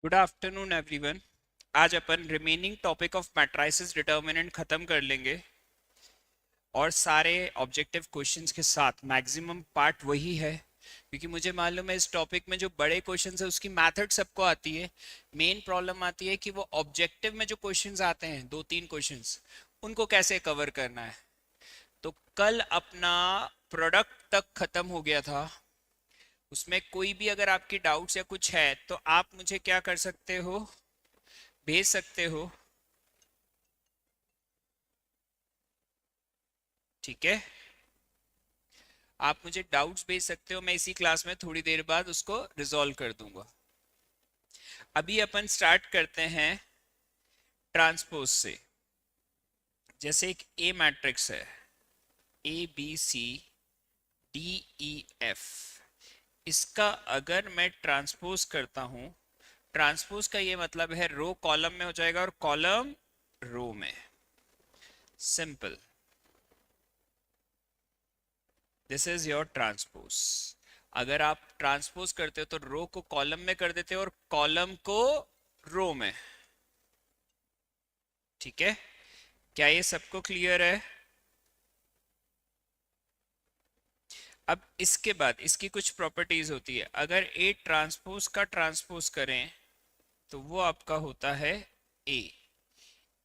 Good afternoon everyone. आज अपन remaining topic of matrices determinant खत्म कर लेंगे और सारे ऑब्जेक्टिव क्वेश्चंस के साथ मैक्सिमम पार्ट वही है, क्योंकि मुझे मालूम है इस टॉपिक में जो बड़े क्वेश्चंस है उसकी मेथड सबको आती है। मेन प्रॉब्लम आती है कि वो ऑब्जेक्टिव में जो क्वेश्चंस आते हैं, दो तीन क्वेश्चंस, उनको कैसे कवर करना है। तो कल अपना प्रोडक्ट तक खत्म हो गया था। उसमें कोई भी अगर आपकी डाउट्स या कुछ है तो आप मुझे क्या कर सकते हो, भेज सकते हो। ठीक है, आप मुझे डाउट्स भेज सकते हो, मैं इसी क्लास में थोड़ी देर बाद उसको रिजॉल्व कर दूंगा। अभी अपन स्टार्ट करते हैं ट्रांसपोज से। जैसे एक ए मैट्रिक्स है, ABCDEF। इसका अगर मैं ट्रांसपोज करता हूं, ट्रांसपोज का ये मतलब है रो कॉलम में हो जाएगा और कॉलम रो में। Simple, this is your transpose. अगर आप ट्रांसपोज करते हो तो रो को कॉलम में कर देते हो और कॉलम को रो में। ठीक है, क्या ये सबको क्लियर है? अब इसके बाद इसकी कुछ प्रॉपर्टीज होती है। अगर ए ट्रांसपोज का ट्रांसपोज करें तो वो आपका होता है ए।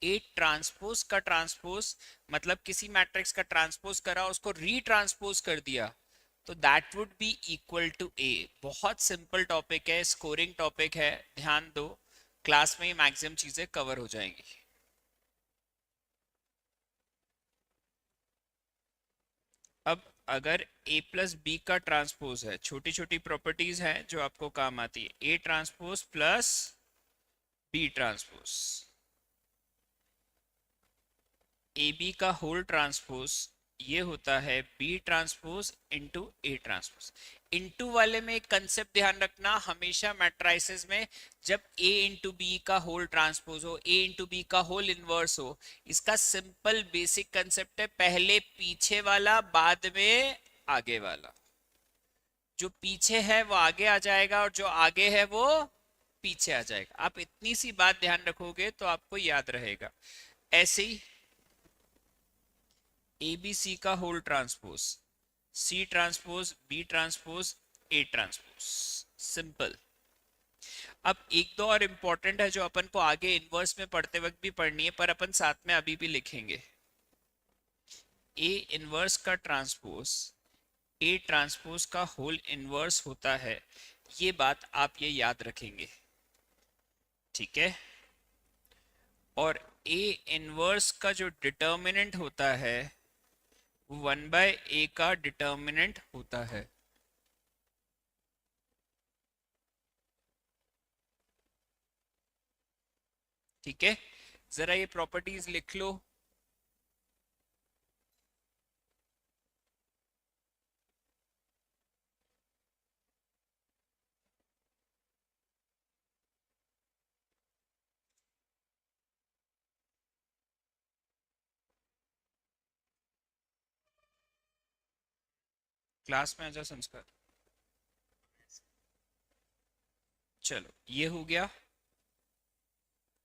ए ट्रांसपोज का ट्रांसपोज मतलब किसी मैट्रिक्स का ट्रांसपोज करा, उसको रीट्रांसपोज कर दिया, तो that would be equal to A. बहुत सिंपल टॉपिक है, स्कोरिंग टॉपिक है, ध्यान दो, क्लास में ही मैक्सिमम चीजें कवर हो जाएंगी। अब अगर a प्लस बी का ट्रांसपोज है, छोटी छोटी प्रॉपर्टीज हैं जो आपको काम आती है। a transpose plus B transpose, A B का होल ट्रांसपोज, ये होता है B transpose into A transpose. Into वाले में एक कंसेप्ट ध्यान रखना, हमेशा मैट्राइसिस में जब ए इंटू बी का होल ट्रांसपोज हो, ए इंटू बी का होल इनवर्स हो, इसका सिंपल बेसिक कंसेप्ट है पहले पीछे वाला बाद में आगे वाला। जो पीछे है वो आगे आ जाएगा और जो आगे है वो पीछे आ जाएगा। आप इतनी सी बात ध्यान रखोगे तो आपको याद रहेगा। ऐसे ही ए बी सी का whole transpose, C transpose B transpose A transpose. Simple. अब एक दो और इंपॉर्टेंट है जो अपन को आगे इनवर्स में पढ़ते वक्त भी पढ़नी है, पर अपन साथ में अभी भी लिखेंगे। ए इनवर्स का ट्रांसपोज ए ट्रांसपोज का होल इनवर्स होता है, ये बात आप ये याद रखेंगे। ठीक है, और ए इनवर्स का जो डिटर्मिनेंट होता है वो 1/a का डिटर्मिनेंट होता है। ठीक है, जरा ये प्रॉपर्टीज लिख लो। क्लास में आजा संस्कार। चलो ये हो गया,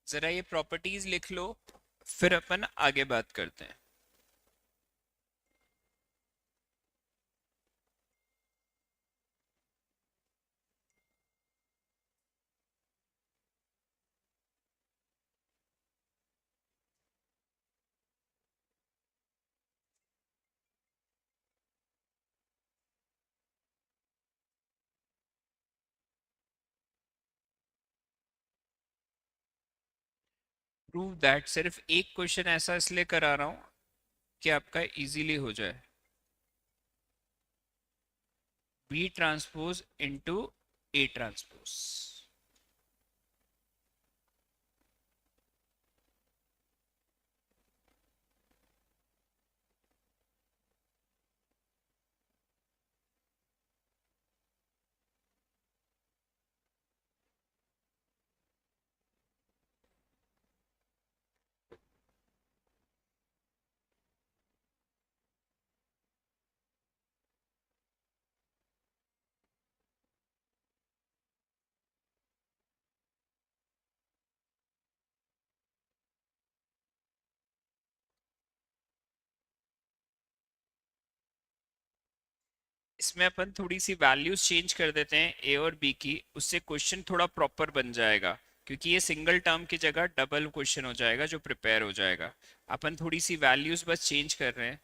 जरा ये प्रॉपर्टीज लिख लो, फिर अपन आगे बात करते हैं। प्रूव दैट, सिर्फ एक क्वेश्चन ऐसा इसलिए करा रहा हूं कि आपका इजीली हो जाए। B transpose into A transpose. इसमें अपन थोड़ी सी वैल्यूज चेंज कर देते हैं ए और बी की, उससे क्वेश्चन थोड़ा प्रॉपर बन जाएगा, क्योंकि ये सिंगल टर्म की जगह डबल क्वेश्चन हो जाएगा जो प्रिपेयर हो जाएगा। अपन थोड़ी सी वैल्यूज बस चेंज कर रहे हैं।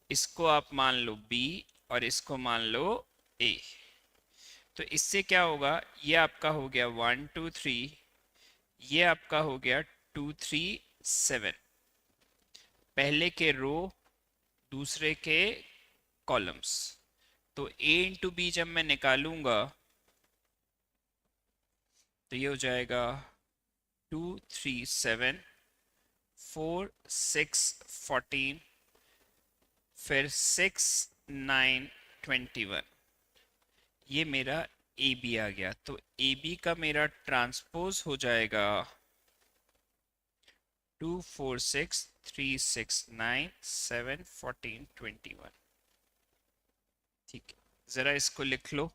इसको आप मान लो बी और इसको मान लो ए। तो इससे क्या होगा, ये आपका हो गया 1 2 3, ये आपका हो गया 2 3 7, पहले के रो दूसरे के कॉलम्स। तो a इंटू बी जब मैं निकालूंगा तो ये हो जाएगा 2 3 7, 4 6 14, फिर 6 9 21, ये मेरा ए बी आ गया। तो ए बी का मेरा ट्रांसपोज हो जाएगा 2 4 6 3 6 9 7 14 21। ठीक है, जरा इसको लिख लो।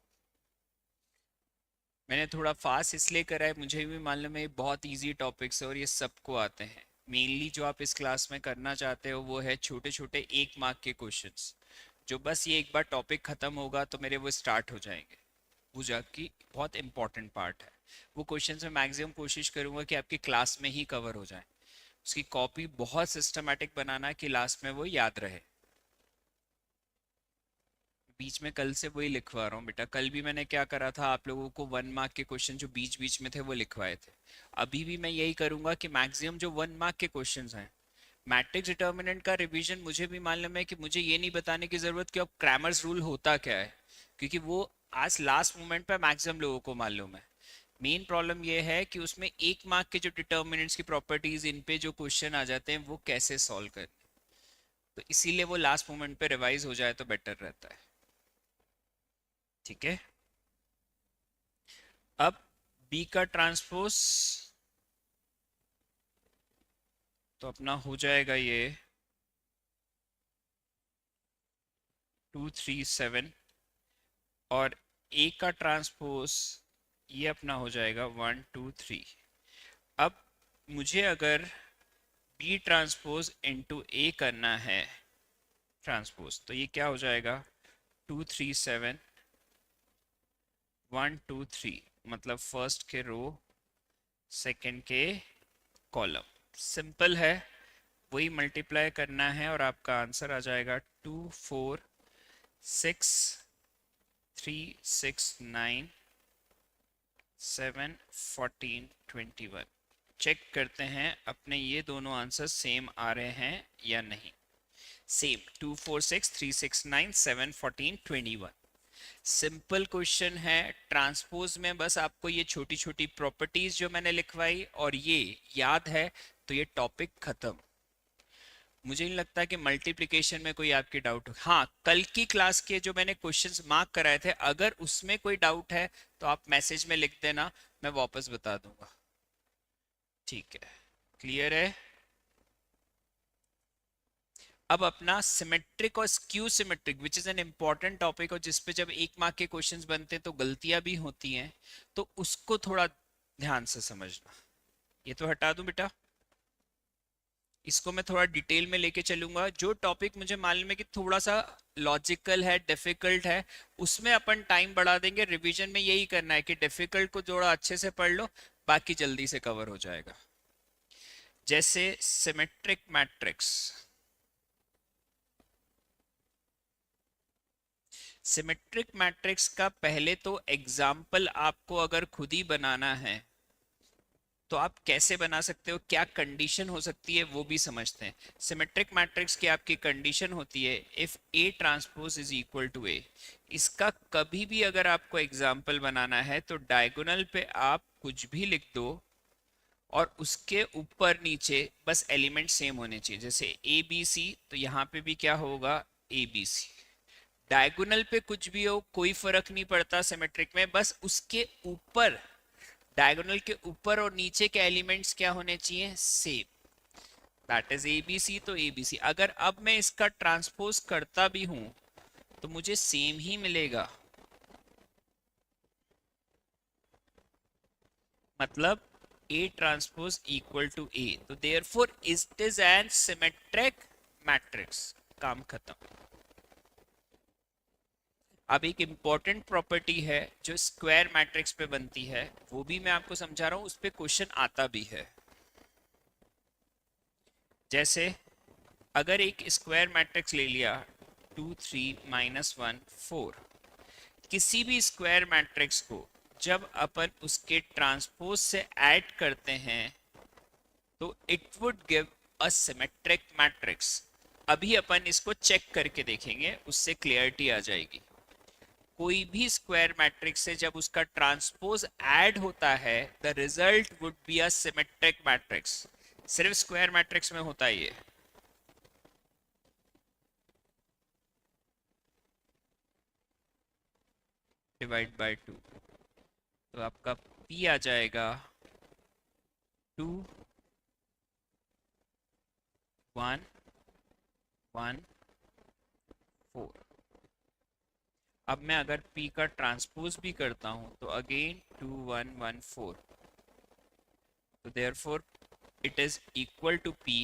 मैंने थोड़ा फास्ट इसलिए करा है, मुझे भी मालूम है ये बहुत इजी टॉपिक्स है और ये सबको आते हैं। मेनली जो आप इस क्लास में करना चाहते हो वो है छोटे छोटे 1 मार्क के क्वेश्चंस, जो बस ये एक बार टॉपिक खत्म होगा तो मेरे वो स्टार्ट हो जाएंगे। वो जाके बहुत इंपॉर्टेंट पार्ट है। वो क्वेश्चंस में मैक्सिमम कोशिश करूंगा कि आपकी क्लास में ही कवर हो जाए। उसकी कॉपी बहुत सिस्टमेटिक बनाना कि लास्ट में वो याद रहे। बीच में कल से वही लिखवा रहा हूँ बेटा। कल भी मैंने क्या करा था, आप लोगों को 1 मार्क के क्वेश्चन जो बीच बीच में थे वो लिखवाए थे। अभी भी मैं यही करूंगा कि मैक्सिमम जो 1 मार्क के क्वेश्चंस हैं, मैट्रिक्स डिटर्मिनेंट का रिवीजन मुझे भी मालूम है कि मुझे ये नहीं बताने की जरूरत कि अब क्रैमर्स रूल होता क्या है, क्योंकि वो आज लास्ट मोमेंट पे मैक्सिमम लोगों को मालूम है। मेन प्रॉब्लम ये है कि उसमें 1 मार्क के जो डिटर्मिनेंट्स की प्रॉपर्टीज, इन पे जो क्वेश्चन आ जाते हैं वो कैसे सॉल्व करने। तो इसीलिए वो लास्ट मोमेंट पे रिवाइज हो जाए तो बेटर रहता है। ठीक है, अब बी का ट्रांसपोज तो अपना हो जाएगा ये 2 3 7, और ए का ट्रांसपोज ये अपना हो जाएगा 1 2 3। अब मुझे अगर बी ट्रांसपोज इंटू ए करना है ट्रांसपोज, तो ये क्या हो जाएगा 2 3 7 1 2 3, मतलब फर्स्ट के रो सेकंड के कॉलम। सिंपल है, वही मल्टीप्लाई करना है और आपका आंसर आ जाएगा 2 4 6 3 6 9 7 14 21। चेक करते हैं अपने ये दोनों आंसर सेम आ रहे हैं या नहीं। सेम, 2 4 6 3 6 9 7 14 21। सिंपल क्वेश्चन है। ट्रांसपोज में बस आपको ये छोटी छोटी प्रॉपर्टीज जो मैंने लिखवाई और ये याद है तो ये टॉपिक खत्म। मुझे नहीं लगता कि मल्टीप्लिकेशन में कोई आपकी डाउट हो। हाँ, कल की क्लास के जो मैंने क्वेश्चंस मार्क कराए थे, अगर उसमें कोई डाउट है तो आप मैसेज में लिख देना, मैं वापस बता दूंगा। ठीक है, क्लियर है। अब अपना सिमेट्रिक और skew symmetric, which is an important topic, और जिसपे जब 1 मार्क के क्वेश्चंस बनते हैं तो गलतियां भी होती हैं, तो उसको थोड़ा ध्यान से समझना। ये तो हटा दूं बेटा, इसको मैं थोड़ा डिटेल में लेके चलूंगा। जो टॉपिक मुझे मालूम है कि थोड़ा सा लॉजिकल है, डिफिकल्ट है, उसमें अपन टाइम बढ़ा देंगे। रिवीजन में यही करना है कि डिफिकल्ट को थोड़ा अच्छे से पढ़ लो, बाकी जल्दी से कवर हो जाएगा। जैसे सिमेट्रिक मैट्रिक्स, सिमेट्रिक मैट्रिक्स का पहले तो एग्जाम्पल आपको अगर खुद ही बनाना है तो आप कैसे बना सकते हो, क्या कंडीशन हो सकती है वो भी समझते हैं। सिमेट्रिक मैट्रिक्स की आपकी कंडीशन होती है if A transpose is equal to A. इसका कभी भी अगर आपको एग्जाम्पल बनाना है तो डायगोनल पे आप कुछ भी लिख दो और उसके ऊपर नीचे बस एलिमेंट सेम होने चाहिए। जैसे ए बी सी, तो यहाँ पे भी क्या होगा ए बी सी। डायगोनल पे कुछ भी हो कोई फर्क नहीं पड़ता सिमेट्रिक में, बस उसके ऊपर, डायगोनल के ऊपर और नीचे के एलिमेंट्स क्या होने चाहिए, सेम। दैट इज एबीसी, तो एबीसी। अगर अब मैं इसका ट्रांसपोज करता भी हूं तो मुझे सेम ही मिलेगा, मतलब ए ट्रांसपोज इक्वल टू ए, तो therefore it is an symmetric matrix. काम खत्म। अब एक इम्पॉर्टेंट प्रॉपर्टी है जो स्क्वायर मैट्रिक्स पे बनती है, वो भी मैं आपको समझा रहा हूँ, उस पे क्वेश्चन आता भी है। जैसे अगर एक स्क्वायर मैट्रिक्स ले लिया 2 3 -1 4, किसी भी स्क्वायर मैट्रिक्स को जब अपन उसके ट्रांसपोज से ऐड करते हैं तो it would give a symmetric matrix. अभी अपन इसको चेक करके देखेंगे, उससे क्लियरिटी आ जाएगी। कोई भी स्क्वायर मैट्रिक्स से जब उसका ट्रांसपोज ऐड होता है, the result would be a symmetric matrix. सिर्फ स्क्वायर मैट्रिक्स में होता है ये। डिवाइड बाय 2, तो आपका p आ जाएगा 2 1 1 4। अब मैं अगर p का ट्रांसपोज भी करता हूं तो अगेन 2 1 1 4, तो therefore it is equal to p.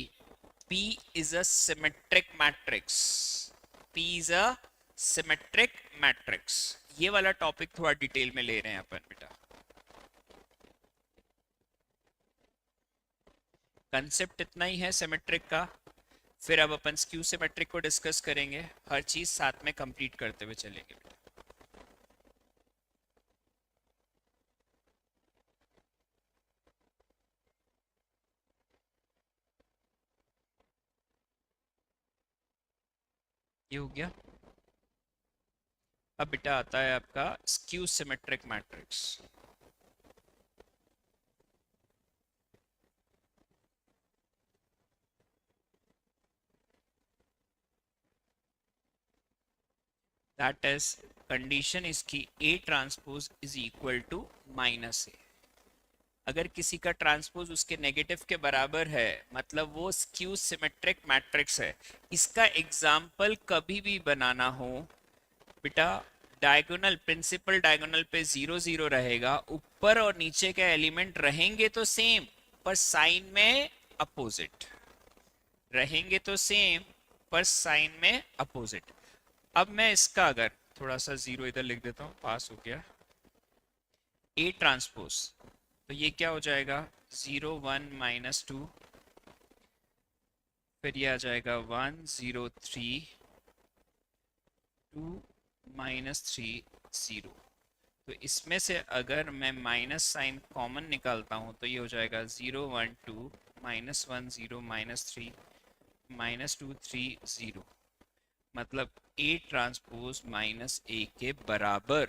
p is a symmetric matrix. p is a symmetric matrix. ये वाला टॉपिक थोड़ा डिटेल में ले रहे हैं अपन बेटा। कंसेप्ट इतना ही है सिमेट्रिक का, फिर अब अपन स्क्यू सिमेट्रिक को डिस्कस करेंगे, हर चीज साथ में कंप्लीट करते हुए चलेंगे बेटा। ये हो गया। अब बेटा आता है आपका skew symmetric matrix. That is condition इसकी A transpose is equal to -A। अगर किसी का ट्रांसपोज उसके नेगेटिव के बराबर है, मतलब वो स्क्यू सिमेट्रिक मैट्रिक्स है। इसका एग्जाम्पल कभी भी बनाना हो बेटा, डायगोनल प्रिंसिपल डायगोनल पे 0 0 रहेगा, ऊपर और नीचे के एलिमेंट रहेंगे तो सेम पर साइन में अपोजिट रहेंगे, तो सेम पर साइन में अपोजिट। अब मैं इसका अगर थोड़ा सा 0 इधर लिख देता हूँ, पास हो गया A ट्रांसपोज, तो ये क्या हो जाएगा 0 1 -2, फिर ये आ जाएगा 1 0 3 2 -3 0। तो इसमें से अगर मैं माइनस साइन कॉमन निकालता हूँ तो ये हो जाएगा 0 1 2 -1 0 -3 -2 3 0, मतलब A ट्रांसपोज -A के बराबर।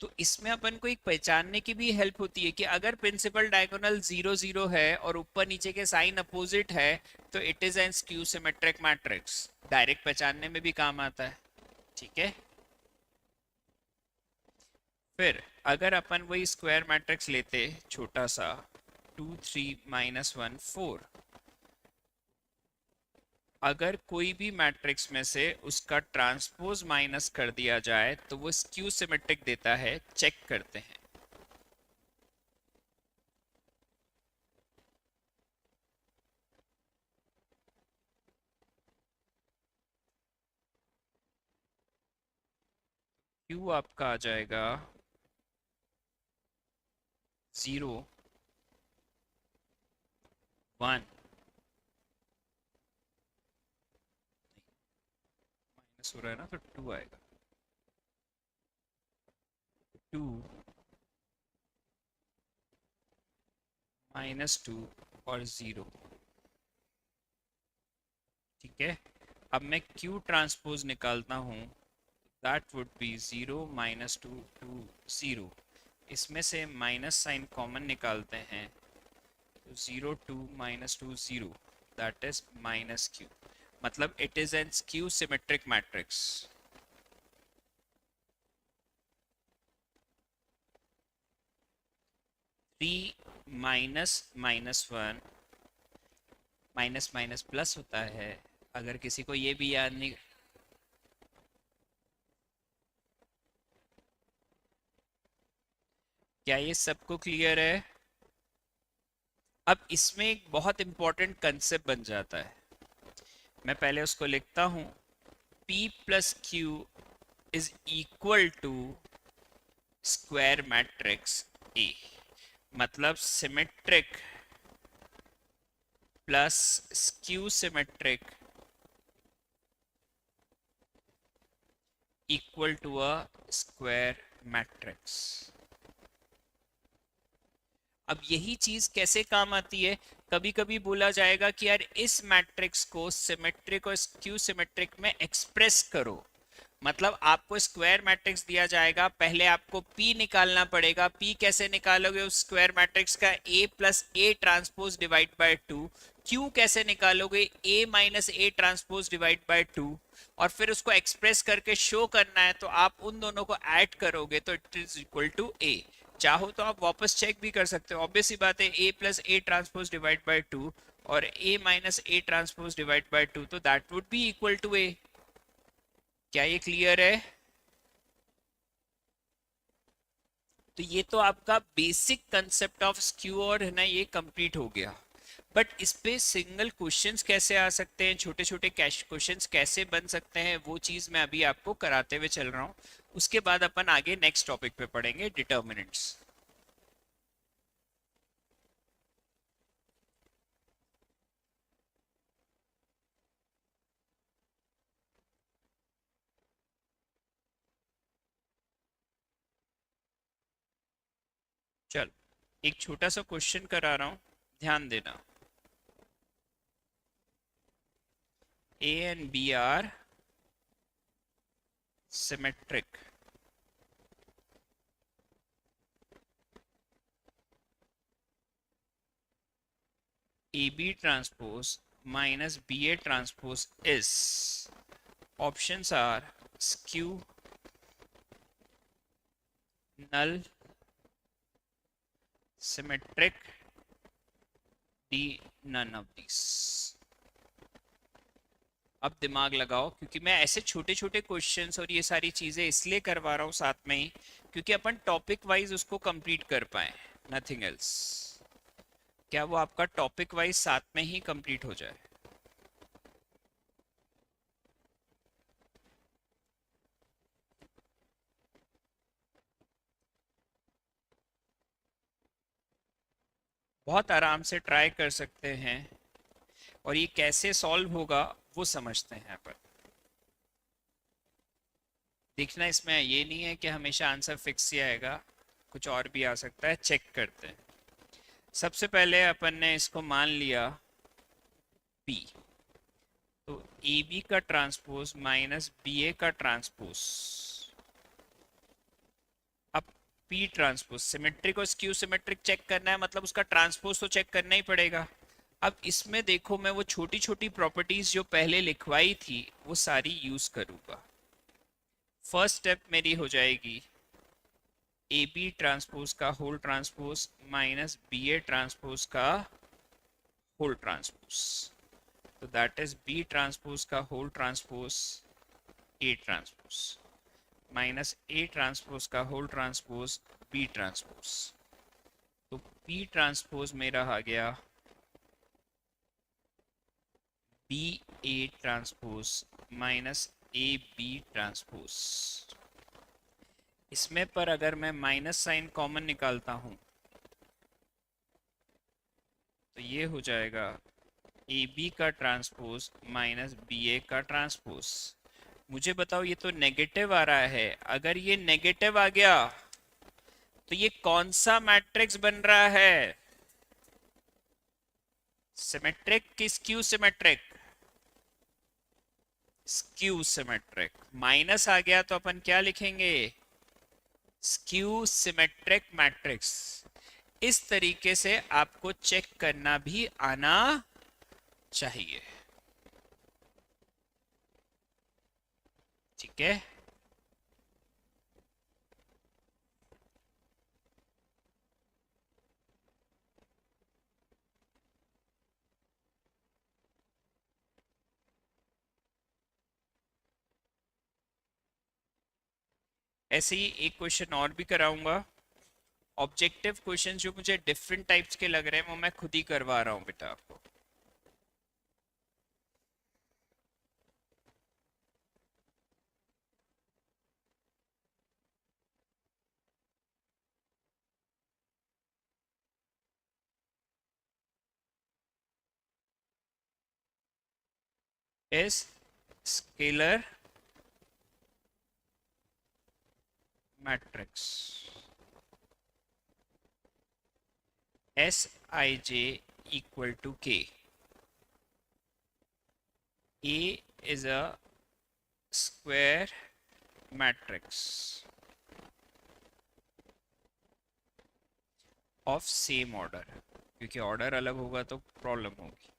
तो इसमें अपन को एक पहचानने की भी हेल्प होती है कि अगर प्रिंसिपल डायगोनल 0 0 है और ऊपर नीचे के साइन अपोजिट है तो it is an skew symmetric matrix. Direct पहचानने में भी काम आता है, ठीक है। फिर अगर अपन वही स्क्वायर मैट्रिक्स लेते छोटा सा 2 3 -1 4, अगर कोई भी मैट्रिक्स में से उसका ट्रांसपोज माइनस कर दिया जाए तो वो स्क्यू सिमेट्रिक देता है। चेक करते हैं। क्यू आपका आ जाएगा 0 1, माइनस हो रहा है ना तो 2 आएगा, 2 -2 और 0, ठीक है। अब मैं Q ट्रांसपोज निकालता हूँ, दैट वुड बी 0 -2 2 0। इसमें से माइनस साइन कॉमन निकालते हैं तो 0 2 -2 0, दैट इज -Q, मतलब it is an skew symmetric matrix. -1 minus minus plus होता है। अगर किसी को ये भी याद नहीं, क्या ये सबको क्लियर है? अब इसमें एक बहुत इंपॉर्टेंट कंसेप्ट बन जाता है मैं पहले उसको लिखता हूं, P plus Q is equal to square matrix A, मतलब symmetric plus skew symmetric equal to a square matrix. अब यही चीज कैसे काम आती है, कभी कभी बोला जाएगा कि यार इस मैट्रिक्स को सिमेट्रिक और स्क्यू सिमेट्रिक में एक्सप्रेस करो। मतलब आपको स्क्वायर मैट्रिक्स दिया जाएगा, पहले आपको P निकालना पड़ेगा। P कैसे निकालोगे उस स्क्वायर मैट्रिक्स का, A plus A transpose divide by 2। Q कैसे निकालोगे, A minus A transpose divide by 2। और फिर उसको एक्सप्रेस करके शो करना है, तो आप उन दोनों को ऐड करोगे तो it is equal to A। चाहो तो आप वापस चेक भी कर सकते हो, ऑब्वियस सी बात है, A plus A transpose divide by 2 और A minus A transpose divide by 2, तो that would be equal to A। क्या ये क्लियर है? तो ये तो आपका बेसिक कंसेप्ट ऑफ स्क्यू और है ना, ये कंप्लीट हो गया। बट इस पे सिंगल क्वेश्चंस कैसे आ सकते हैं, छोटे छोटे कैश क्वेश्चंस कैसे बन सकते हैं, वो चीज मैं अभी आपको कराते हुए चल रहा हूँ। उसके बाद अपन आगे नेक्स्ट टॉपिक पे पढ़ेंगे, डिटर्मिनेंट्स। चल, एक छोटा सा क्वेश्चन करा रहा हूँ, ध्यान देना। A and B are symmetric. AB transpose minus BA transpose is, options are skew, null, symmetric, D none of these। अब दिमाग लगाओ, क्योंकि मैं ऐसे छोटे छोटे क्वेश्चंस और ये सारी चीजें इसलिए करवा रहा हूँ साथ में ही, क्योंकि अपन टॉपिक वाइज उसको कंप्लीट कर पाए, नथिंग एल्स। क्या वो आपका टॉपिक वाइज साथ में ही कंप्लीट हो जाए। बहुत आराम से ट्राई कर सकते हैं, और ये कैसे सॉल्व होगा वो समझते हैं अपन। देखना, इसमें ये नहीं है कि हमेशा आंसर फिक्स ही आएगा, कुछ और भी आ सकता है, चेक करते हैं। सबसे पहले अपन ने इसको मान लिया P, तो AB का ट्रांसपोज माइनस BA का ट्रांसपोज। अब P ट्रांसपोज सिमेट्रिक और स्क्यू सिमेट्रिक चेक करना है, मतलब उसका ट्रांसपोज तो चेक करना ही पड़ेगा। अब इसमें देखो, मैं वो छोटी छोटी प्रॉपर्टीज जो पहले लिखवाई थी वो सारी यूज करूंगा। फर्स्ट स्टेप मेरी हो जाएगी ए बी ट्रांसपोज का whole transpose minus B A transpose का होल ट्रांसपोज, तो दैट इज बी ट्रांसपोज का whole transpose A transpose minus A transpose का होल ट्रांसपोज बी ट्रांसपोज। तो पी ट्रांसपोज मेरा आ गया B A transpose minus A B transpose. इसमें पर अगर मैं माइनस साइन कॉमन निकालता हूं तो ये हो जाएगा ए बी का ट्रांसपोज माइनस बी ए का ट्रांसपोज। मुझे बताओ, ये तो नेगेटिव आ रहा है, अगर ये नेगेटिव आ गया तो ये कौन सा मैट्रिक्स बन रहा है, सिमेट्रिक कि skew symmetric? Skew symmetric. Minus आ गया तो अपन क्या लिखेंगे, स्क्यू सिमेट्रिक मैट्रिक्स। इस तरीके से आपको चेक करना भी आना चाहिए, ठीक है। ऐसे ही एक क्वेश्चन और भी कराऊंगा। ऑब्जेक्टिव क्वेश्चन जो मुझे डिफरेंट टाइप्स के लग रहे हैं वो मैं खुद ही करवा रहा हूं बेटा आपको। Is scalar matrix Sij equal to K. A is a square matrix of same order, क्योंकि ऑर्डर अलग होगा तो प्रॉब्लम होगी.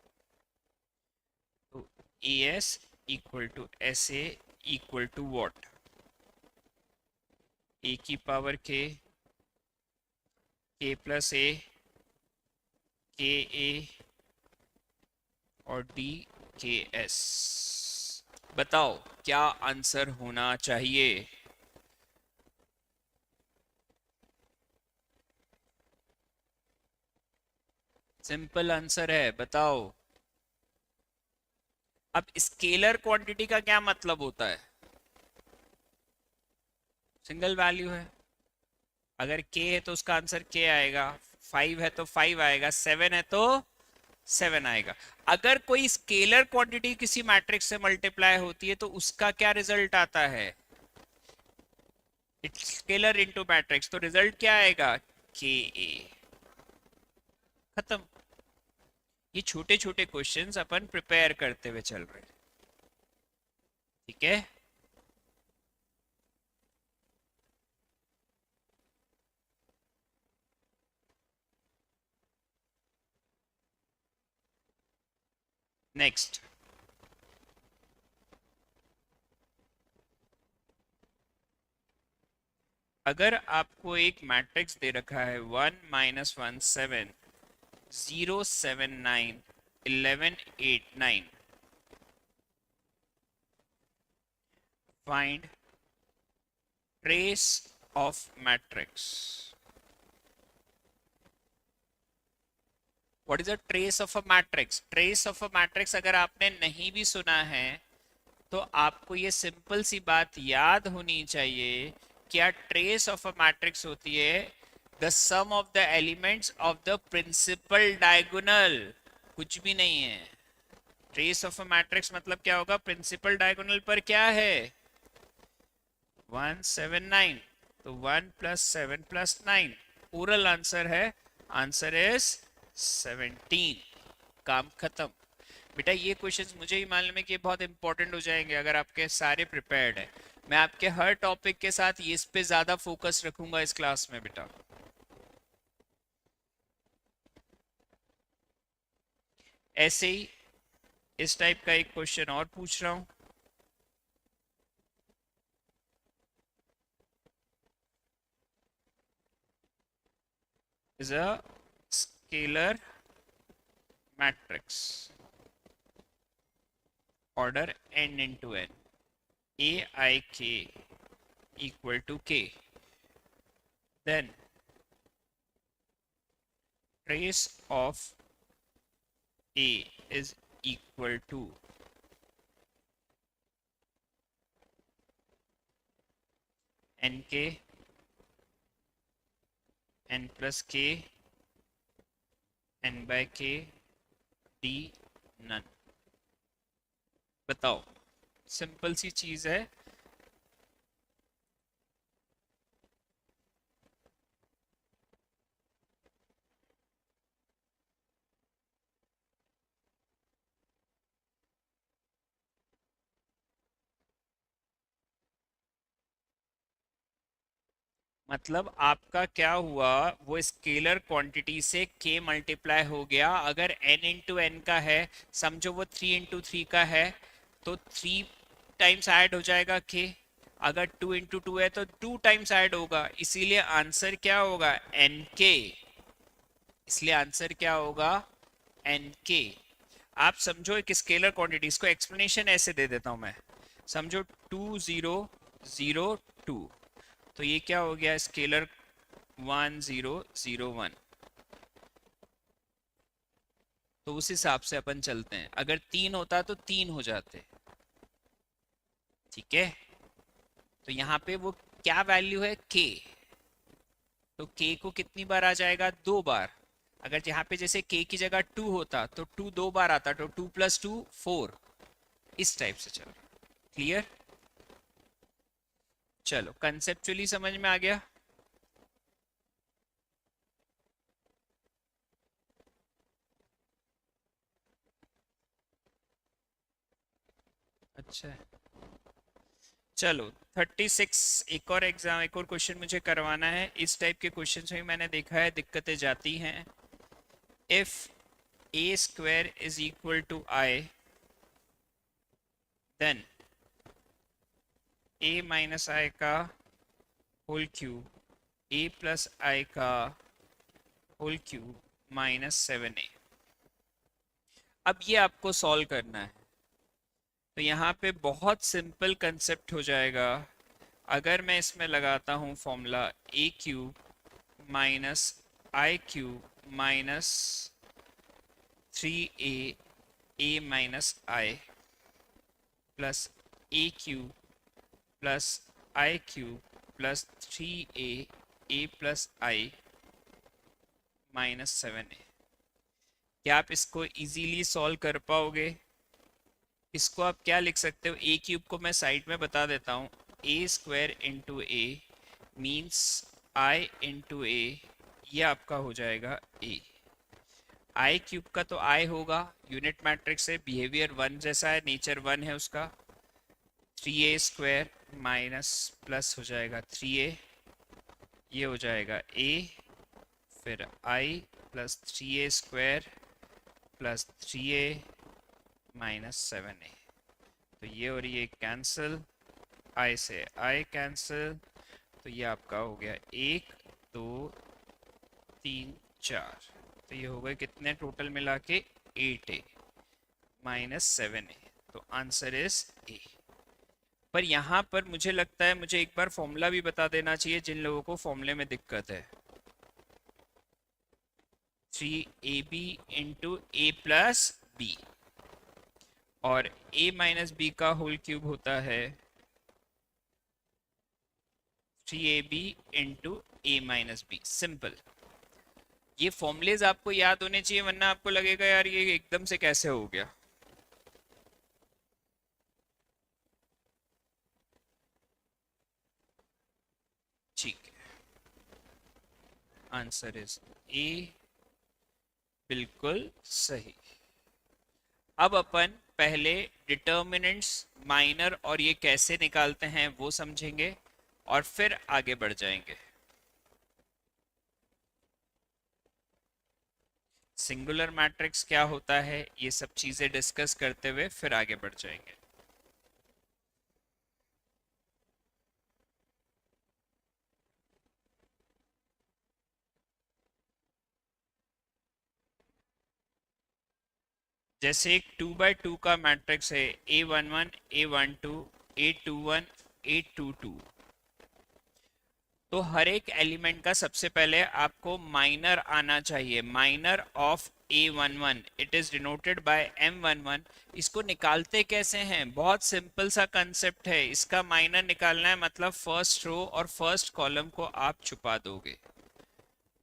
तो AS equal to SA equal to what? A की पावर K, K प्लस A, KA और DKS. बताओ क्या आंसर होना चाहिए? सिंपल आंसर है, बताओ. अब स्केलर क्वांटिटी का क्या मतलब होता है? सिंगल वैल्यू है. अगर k है तो उसका आंसर k आएगा, 5 है तो 5 आएगा, 7 है तो 7 आएगा. अगर कोई स्केलर क्वांटिटी किसी मैट्रिक्स से मल्टीप्लाई होती है तो उसका क्या रिजल्ट आता है? इट्स स्केलर इनटू मैट्रिक्स, तो रिजल्ट क्या आएगा? ka. खत्म. ये छोटे छोटे क्वेश्चंस अपन प्रिपेयर करते हुए चल रहे हैं. ठीक है. नेक्स्ट. अगर आपको एक मैट्रिक्स दे रखा है 1 - 1 7 0 7 9 11 8 9, find trace of matrix. What is a trace of a matrix? Trace of a matrix अगर आपने नहीं भी सुना है तो आपको ये सिंपल सी बात याद होनी चाहिए. क्या ट्रेस ऑफ अ मैट्रिक्स होती है? The sum of the elements of the principal diagonal. कुछ भी नहीं है. ट्रेस ऑफ अ मैट्रिक्स मतलब क्या होगा? प्रिंसिपल डायगोनल पर क्या है? 1 7 9, तो 1 + 7 + 9. ओरल आंसर है. Answer is 17. काम खत्म. बेटा ये क्वेश्चंस मुझे ही मालूम है कि ये बहुत इंपॉर्टेंट हो जाएंगे अगर आपके सारे प्रिपेयर्ड है. मैं आपके हर टॉपिक के साथ ये इस पे ज्यादा फोकस रखूंगा इस क्लास में बेटा. ऐसे ही इस टाइप का एक क्वेश्चन और पूछ रहा हूं. Is a scalar matrix order n into n, aik equal to k, then trace of a is equal to nk n plus k n by k d none. बताओ. सिंपल सी चीज है. मतलब आपका क्या हुआ? वो स्केलर क्वांटिटी से k multiply हो गया. अगर n इंटू एन का है, समझो वो 3 इंटू 3 का है, तो 3 टाइम्स ऐड हो जाएगा k. अगर 2 इंटू 2 है तो 2 टाइम्स ऐड होगा. इसीलिए आंसर क्या होगा? nk. इसलिए आंसर क्या होगा? nk. आप समझो एक स्केलर क्वांटिटी, इसको एक्सप्लेनेशन ऐसे दे देता हूं मैं. समझो 2 0 0 2, तो ये क्या हो गया? स्केलर 1 0 0 1. तो उस हिसाब से अपन चलते हैं. अगर 3 होता तो 3 हो जाते. ठीक है. तो यहाँ पे वो क्या वैल्यू है? k. तो k को कितनी बार आ जाएगा? 2 बार. अगर यहाँ पे जैसे k की जगह 2 होता तो 2 2 बार आता, तो 2 + 2 4. इस टाइप से चल रहा है। क्लियर? चलो कंसेप्चुअली समझ में आ गया। अच्छा है। चलो 36, एक और एग्जाम, एक और क्वेश्चन मुझे करवाना है। इस टाइप के क्वेश्चन में मैंने देखा है दिक्कतें जाती हैं। If A square is equal to I, then A minus I का whole cube, A plus I का होल क्यूब माइनस 7a। अब ये आपको सॉल्व करना है। तो यहाँ पे बहुत सिंपल कंसेप्ट हो जाएगा। अगर मैं इसमें लगाता हूँ फॉर्मूला ए क्यूब माइनस आई क्यूब माइनस 3a माइनस आई प्लस ए क्यूब प्लस आई क्यूब प्लस 3a प्लस आई माइनस 7a, क्या आप इसको इजीली सॉल्व कर पाओगे? इसको आप क्या लिख सकते हो? ए क्यूब को मैं साइड में बता देता हूँ। A square into A means I into A, ये आपका हो जाएगा ए। आई क्यूब का तो आई होगा, यूनिट मैट्रिक्स है, बिहेवियर वन जैसा है, नेचर वन है उसका। 3a स्क्वायर माइनस प्लस हो जाएगा 3a, ये हो जाएगा a, फिर i plus 3a square plus 3a minus 7a, तो ये और ये कैंसिल, i से i कैंसिल, तो ये आपका हो गया 1 2 3 4, तो ये हो गए कितने टोटल मिला के 8a माइनस 7a, तो आंसर इज ए। पर यहाँ पर मुझे लगता है मुझे एक बार फॉर्मूला भी बता देना चाहिए जिन लोगों को फॉर्मूले में दिक्कत है। 3ab इंटू ए प्लस बी, और a माइनस बी का होल क्यूब होता है 3ab इंटू ए माइनस बी। सिंपल। ये फॉर्मूलेज आपको याद होने चाहिए, वरना आपको लगेगा यार ये एकदम से कैसे हो गया। ठीक है, आंसर इज ए, बिल्कुल सही। अब अपन पहले डिटर्मिनेंट्स माइनर और ये कैसे निकालते हैं वो समझेंगे, और फिर आगे बढ़ जाएंगे। सिंगुलर मैट्रिक्स क्या होता है, ये सब चीजें डिस्कस करते हुए फिर आगे बढ़ जाएंगे। जैसे एक 2x2 का मैट्रिक्स है, A11 A12 A21 A22, तो हर एक एलिमेंट का सबसे पहले आपको माइनर आना चाहिए। Minor of A11 it is denoted by M11। इसको निकालते कैसे हैं? बहुत सिंपल सा कंसेप्ट है। इसका माइनर निकालना है मतलब फर्स्ट रो और फर्स्ट कॉलम को आप छुपा दोगे,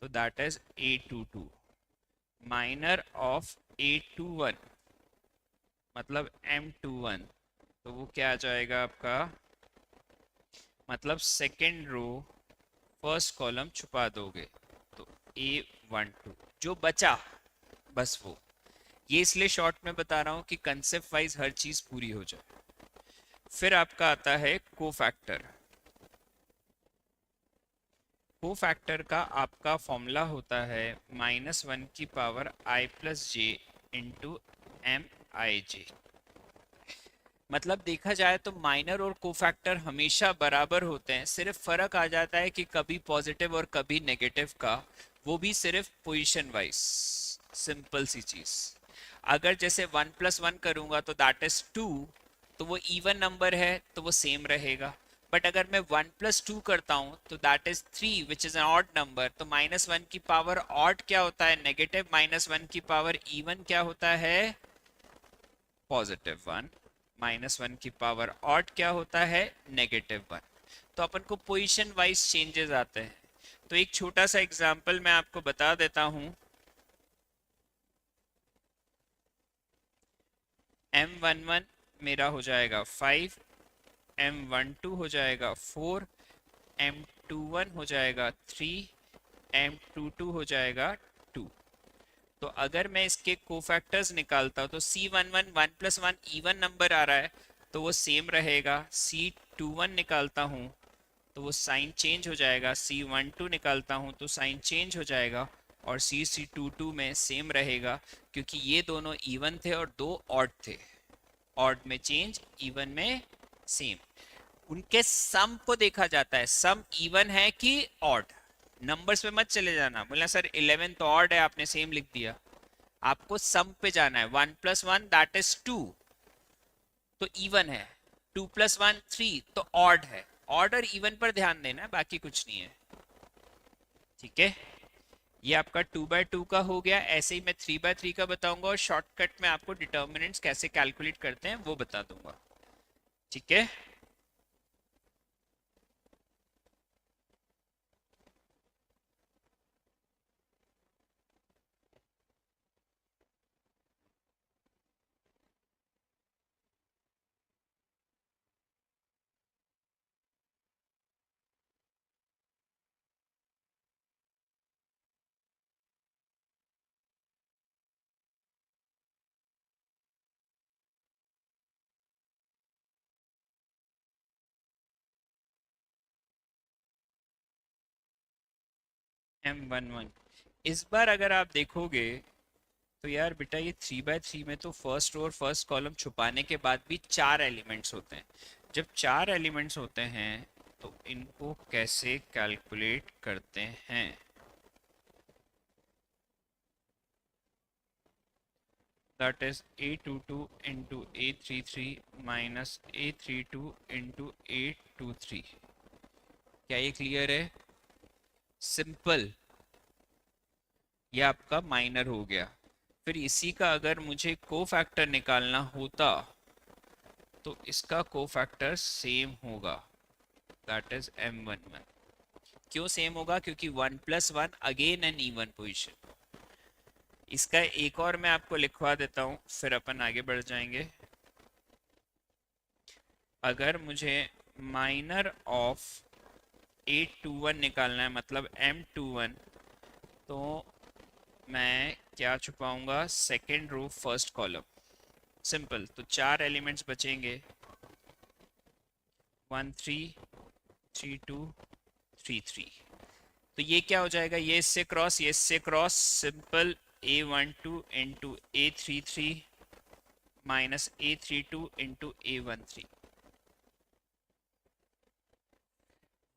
तो that is A22। Minor of A21 मतलब M21, तो वो क्या आ जाएगा आपका, मतलब सेकेंड रो फर्स्ट कॉलम छुपा दोगे, तो A12 जो बचा बस वो। ये इसलिए शॉर्ट में बता रहा हूं कि कंसेप्ट वाइज हर चीज पूरी हो जाए। फिर आपका आता है कोफैक्टर। कोफैक्टर का आपका फॉर्मूला होता है -1 की power i plus J into M I J. मतलब देखा जाए तो माइनर और कोफैक्टर हमेशा बराबर होते हैं, सिर्फ फर्क आ जाता है कि कभी पॉजिटिव और कभी नेगेटिव का, वो भी सिर्फ पोजीशन वाइज। सिंपल सी चीज। अगर जैसे 1 + 1 करूंगा तो दैट इज 2, तो वो इवन नंबर है तो वो सेम रहेगा। बट अगर मैं 1 + 2 करता हूं तो that is 3 which is an odd number, तो -1 की पावर ऑड क्या होता है, नेगेटिव, -1 की पावर इवन क्या होता है, +1। -1 की पावर ऑड क्या होता है, -1। तो अपन को पोजीशन वाइज चेंजेस आते हैं। तो एक छोटा सा एग्जांपल मैं आपको बता देता हूं। M11 मेरा हो जाएगा 5, M12 हो जाएगा 4, M21 हो जाएगा 3, M22 हो जाएगा 2। तो अगर मैं इसके कोफैक्टर्स निकालता हूँ तो C11 1+1 इवन नंबर आ रहा है तो वो सेम रहेगा। C21 निकालता हूँ तो वो साइन चेंज हो जाएगा। C12 निकालता हूँ तो साइन चेंज हो जाएगा। और C22 में सेम रहेगा क्योंकि ये दोनों इवन थे और दो ऑड थे। ऑड में चेंज, इवन में सेम। उनके सम को देखा जाता है, सम इवन है कि ऑड। नंबर्स पे मत चले जाना, बोला सर 11 तो ऑड है, आपने सेम लिख दिया। आपको सम पे जाना है। 1+1 दैट इज 2 तो इवन है। 2+1 3 तो ऑड है। ऑड और इवन पर ध्यान देना है, बाकी कुछ नहीं है। ठीक है, ये आपका 2/2 का हो गया। ऐसे ही मैं 3/3 का बताऊंगा और शॉर्टकट में आपको डिटर्मिनेंट्स कैसे कैलकुलेट करते हैं वो बता दूंगा। ठीक है, M11 इस बार अगर आप देखोगे तो यार बेटा ये 3/3 में तो फर्स्ट रो और फर्स्ट कॉलम छुपाने के बाद भी 4 एलिमेंट्स होते हैं। जब 4 एलिमेंट्स होते हैं तो इनको कैसे कैलकुलेट करते हैं? That is A22 into A33 minus A32 into A23। क्या ये क्लियर है? सिंपल। ये आपका माइनर हो गया। फिर इसी का अगर मुझे कोफैक्टर निकालना होता तो इसका कोफैक्टर सेम होगा, दैट इज M11। क्यों सेम होगा? क्योंकि 1+1 अगेन एन इवन पोजिशन। इसका एक और मैं आपको लिखवा देता हूँ, फिर अपन आगे बढ़ जाएंगे। अगर मुझे माइनर ऑफ A21 निकालना है, मतलब M21, तो मैं क्या छुपाऊंगा? Second row first column. Simple. तो 4 एलिमेंट्स बचेंगे, 1 3 3 2 3 3। तो ये क्या हो जाएगा? ये इससे क्रॉस, ये इससे cross. Simple, A12 into A33 minus A32 into A13।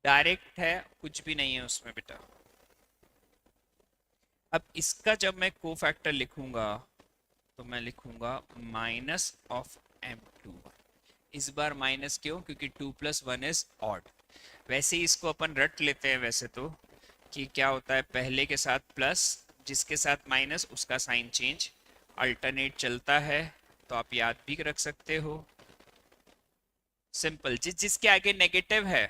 Direct है, कुछ भी नहीं है उसमें बेटा। अब इसका जब मैं कोफैक्टर लिखूंगा तो मैं लिखूंगा माइनस ऑफ M21। इस बार माइनस क्यों? क्योंकि 2+1 इज ऑड। वैसे ही इसको अपन रट लेते हैं वैसे तो, कि क्या होता है, पहले के साथ प्लस, जिसके साथ माइनस उसका साइन चेंज, अल्टरनेट चलता है। तो आप याद भी रख सकते हो। सिंपल। जिसके आगे नेगेटिव है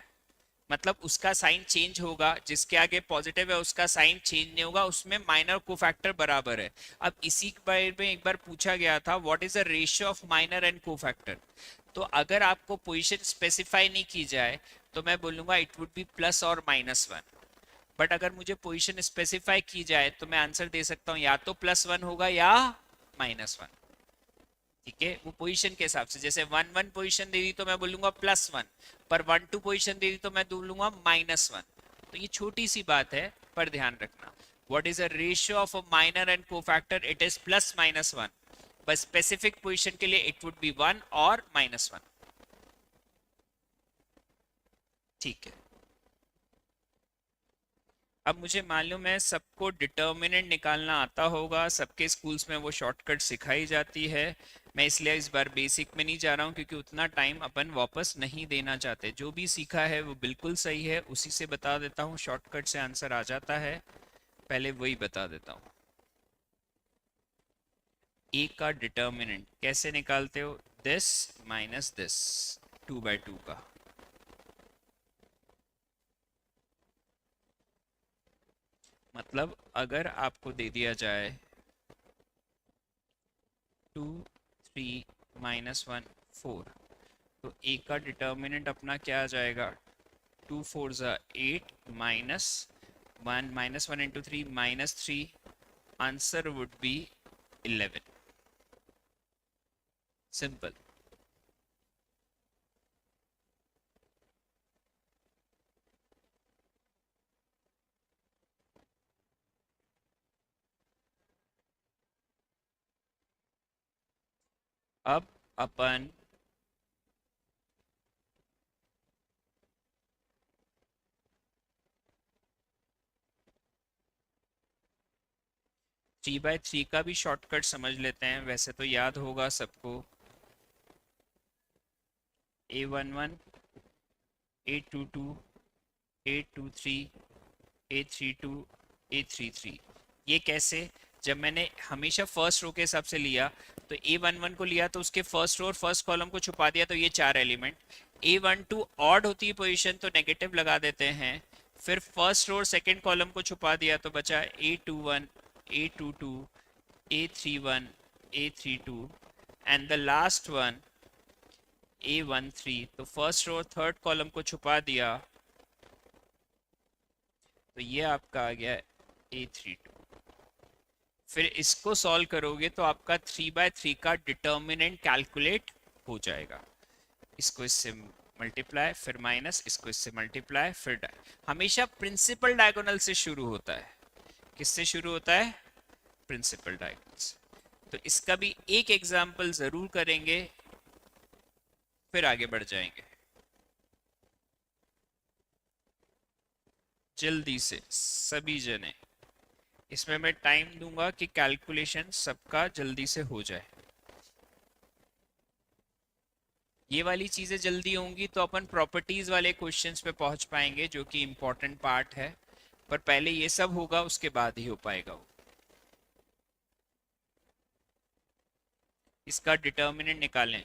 मतलब उसका साइन चेंज होगा, जिसके आगे पॉजिटिव है उसका साइन चेंज नहीं होगा, उसमें माइनर कोफैक्टर बराबर है। अब इसी के बारे में एक बार पूछा गया था, what is the ratio of minor and cofactor. तो अगर आपको पोजीशन स्पेसिफाई नहीं की जाए तो मैं बोलूंगा इट वुड बी प्लस और -1। बट अगर मुझे पोजीशन स्पेसिफाई की जाए तो मैं आंसर दे सकता हूँ या तो +1 होगा या -1। ठीक है, वो पोजीशन के हिसाब से। जैसे 1 1 पोजीशन दे दी तो मैं बोलूंगा +1, पर 1 2 पोजीशन दे दी तो मैं बोलूंगा -1। तो ये छोटी सी बात है, पर ध्यान रखना। What is the ratio of a minor and cofactor? It is +-1। बस स्पेसिफिक पोजीशन के लिए इट वुड बी 1 और -1। ठीक है, अब मुझे मालूम है सबको डिटर्मिनेंट निकालना आता होगा, सबके स्कूल्स में वो शॉर्टकट सिखाई जाती है। मैं इसलिए इस बार बेसिक में नहीं जा रहा हूँ क्योंकि उतना टाइम अपन वापस नहीं देना चाहते। जो भी सीखा है वो बिल्कुल सही है, उसी से बता देता हूँ। शॉर्टकट से आंसर आ जाता है, पहले वही बता देता हूँ। ए का डिटर्मिनेंट कैसे निकालते हो? दिस माइनस दिस, 2/2 का। मतलब अगर आपको दे दिया जाए 2 3 -1 4। तो ए का डिटर्मिनेंट अपना क्या आ जाएगा, 2 4 8 minus 1, -1 × 3 -3, answer would be 11। Simple. अब अपन 3/3 का भी शॉर्टकट समझ लेते हैं, वैसे तो याद होगा सबको। A11, A22, A23, A32, A33। ये कैसे, जब मैंने हमेशा फर्स्ट रो के हिसाब से लिया, तो A11 को लिया तो उसके फर्स्ट रो और फर्स्ट कॉलम को छुपा दिया, तो ये 4 एलिमेंट। A12 ऑड होती है पोजीशन तो नेगेटिव लगा देते हैं, फिर फर्स्ट रो और सेकंड कॉलम को छुपा दिया तो बचा A21, A22, A31, A32 and the last one A13। तो फर्स्ट रो और थर्ड कॉलम को छुपा दिया तो ये आपका आ गया A32। फिर इसको सॉल्व करोगे तो आपका 3/3 का डिटर्मिनेंट कैलकुलेट हो जाएगा। इसको इससे मल्टीप्लाई, फिर माइनस, इसको इससे मल्टीप्लाई, फिर हमेशा प्रिंसिपल डायगोनल से शुरू होता है। किससे शुरू होता है, प्रिंसिपल डायगोनल से। तो इसका भी एक एग्जाम्पल जरूर करेंगे, फिर आगे बढ़ जाएंगे जल्दी से सभी जने। इसमें मैं टाइम दूंगा कि कैलकुलेशन सबका जल्दी से हो जाए। ये वाली चीजें जल्दी होंगी तो अपन प्रॉपर्टीज वाले क्वेश्चंस पे पहुंच पाएंगे, जो कि इम्पोर्टेंट पार्ट है। पर पहले ये सब होगा, उसके बाद ही हो पाएगा वो। इसका डिटर्मिनेंट निकालें।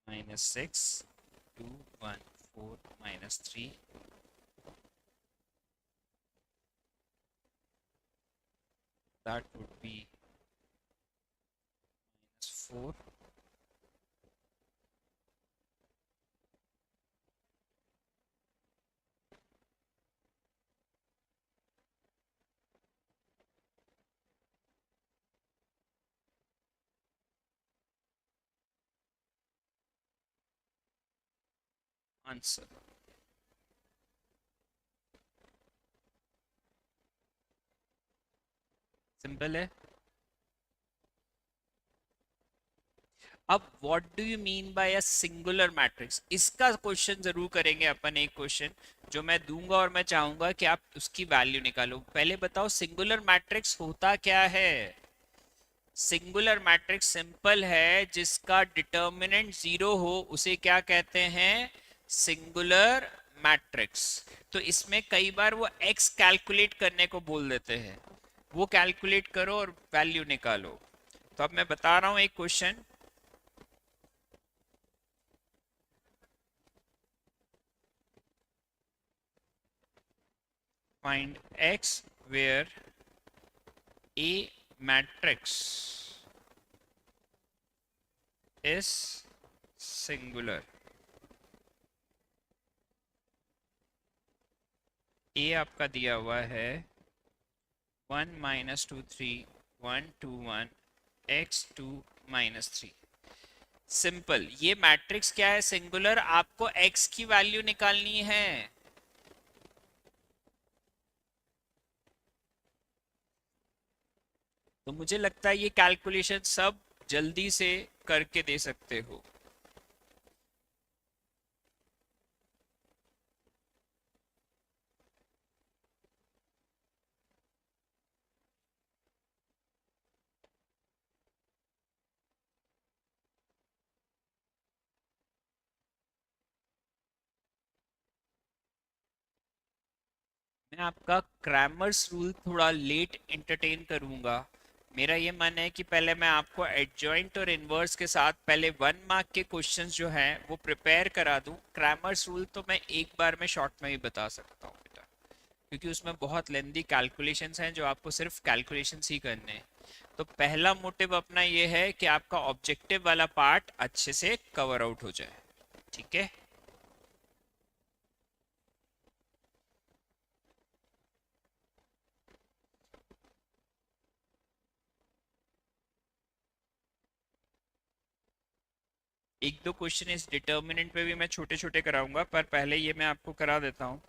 -6, 2 1 4 -3, that would be -4। Answer simple है। अब what do you mean by a singular matrix, इसका क्वेश्चन जरूर करेंगे अपन। एक क्वेश्चन जो मैं दूंगा और मैं चाहूंगा कि आप उसकी वैल्यू निकालो। पहले बताओ सिंगुलर मैट्रिक्स होता क्या है। सिंगुलर मैट्रिक्स सिंपल है, जिसका डिटर्मिनेंट जीरो हो उसे क्या कहते हैं, सिंगुलर मैट्रिक्स। तो इसमें कई बार वो एक्स कैलकुलेट करने को बोल देते हैं, वो कैलकुलेट करो और वैल्यू निकालो। तो अब मैं बता रहा हूं एक question. Find X where A matrix is singular। A आपका दिया हुआ है 1 -2 3 1 2 1 x2 -3। सिंपल, ये मैट्रिक्स क्या है, सिंगुलर। आपको x की वैल्यू निकालनी है। तो मुझे लगता है ये कैलकुलेशन सब जल्दी से करके दे सकते हो। मैं आपका क्रैमर्स रूल थोड़ा लेट एंटरटेन करूंगा, मेरा ये मानना है कि पहले मैं आपको एडजॉइंट और इनवर्स के साथ पहले 1 मार्क के क्वेश्चंस जो हैं वो प्रिपेयर करा दूं। क्रैमर्स रूल तो मैं एक बार में शॉर्ट में ही बता सकता हूँ बेटा, क्योंकि उसमें बहुत लेंदी कैलकुलेशंस हैं जो आपको सिर्फ कैलकुलेशंस ही करने हैं। तो पहला मोटिव अपना ये है कि आपका ऑब्जेक्टिव वाला पार्ट अच्छे से कवर आउट हो जाए। ठीक है। एक दो क्वेश्चन इस डिटर्मिनेंट पे भी मैं छोटे छोटे कराऊंगा, पर पहले ये मैं आपको करा देता हूँ।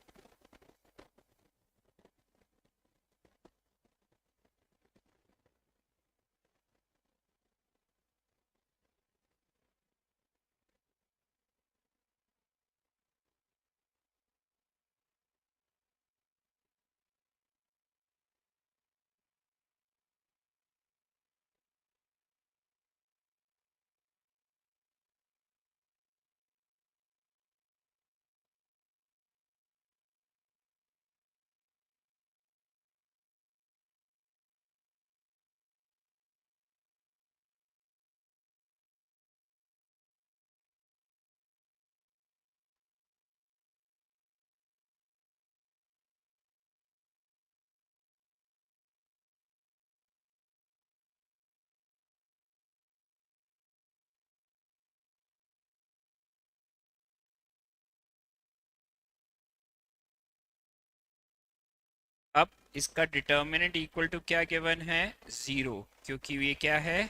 अब इसका डिटर्मिनेंट इक्वल टू क्या गिवन है? 0, क्योंकि ये क्या है?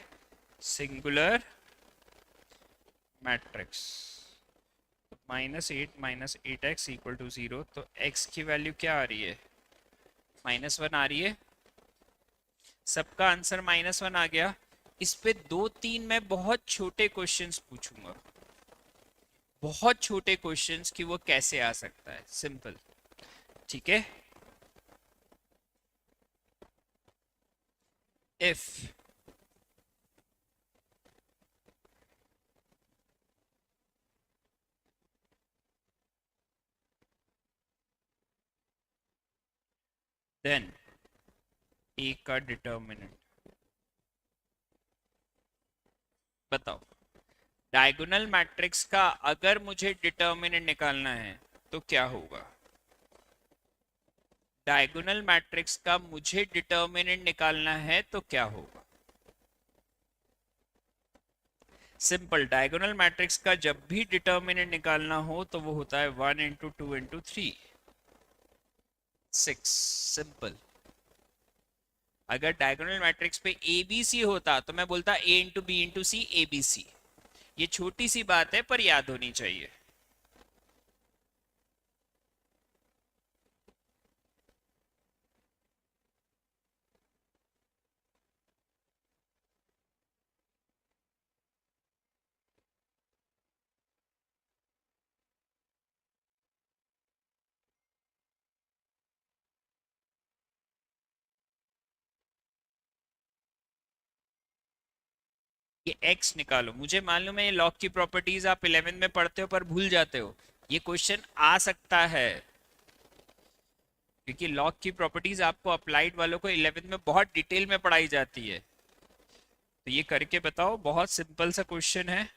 Singular matrix. -8 - 8x equal to 0, तो x की वैल्यू क्या आ रही है? -1 आ रही है। सबका आंसर -1 आ गया। इस पे 2-3 मैं बहुत छोटे क्वेश्चंस पूछूंगा, बहुत छोटे क्वेश्चंस कि वो कैसे आ सकता है, सिंपल। ठीक है। if then a का डिटर्मिनेंट बताओ। डायगोनल मैट्रिक्स का अगर मुझे डिटर्मिनेंट निकालना है तो क्या होगा? डायगोनल मैट्रिक्स का मुझे डिटर्मिनेंट निकालना है तो क्या होगा? सिंपल, डायगोनल मैट्रिक्स का जब भी डिटर्मिनेंट निकालना हो तो वो होता है 1 × 2 × 3 6। सिंपल। अगर डायगोनल मैट्रिक्स पे ए बी सी होता तो मैं बोलता A × B × C ABC। ये छोटी सी बात है पर याद होनी चाहिए। ये x निकालो, मुझे मालूम है ये लॉग की प्रॉपर्टीज आप 11 में पढ़ते हो पर भूल जाते हो। ये क्वेश्चन आ सकता है क्योंकि लॉग की प्रॉपर्टीज आपको अप्लाइड वालों को 11 में बहुत डिटेल में पढ़ाई जाती है। तो ये करके बताओ, बहुत सिंपल सा क्वेश्चन है।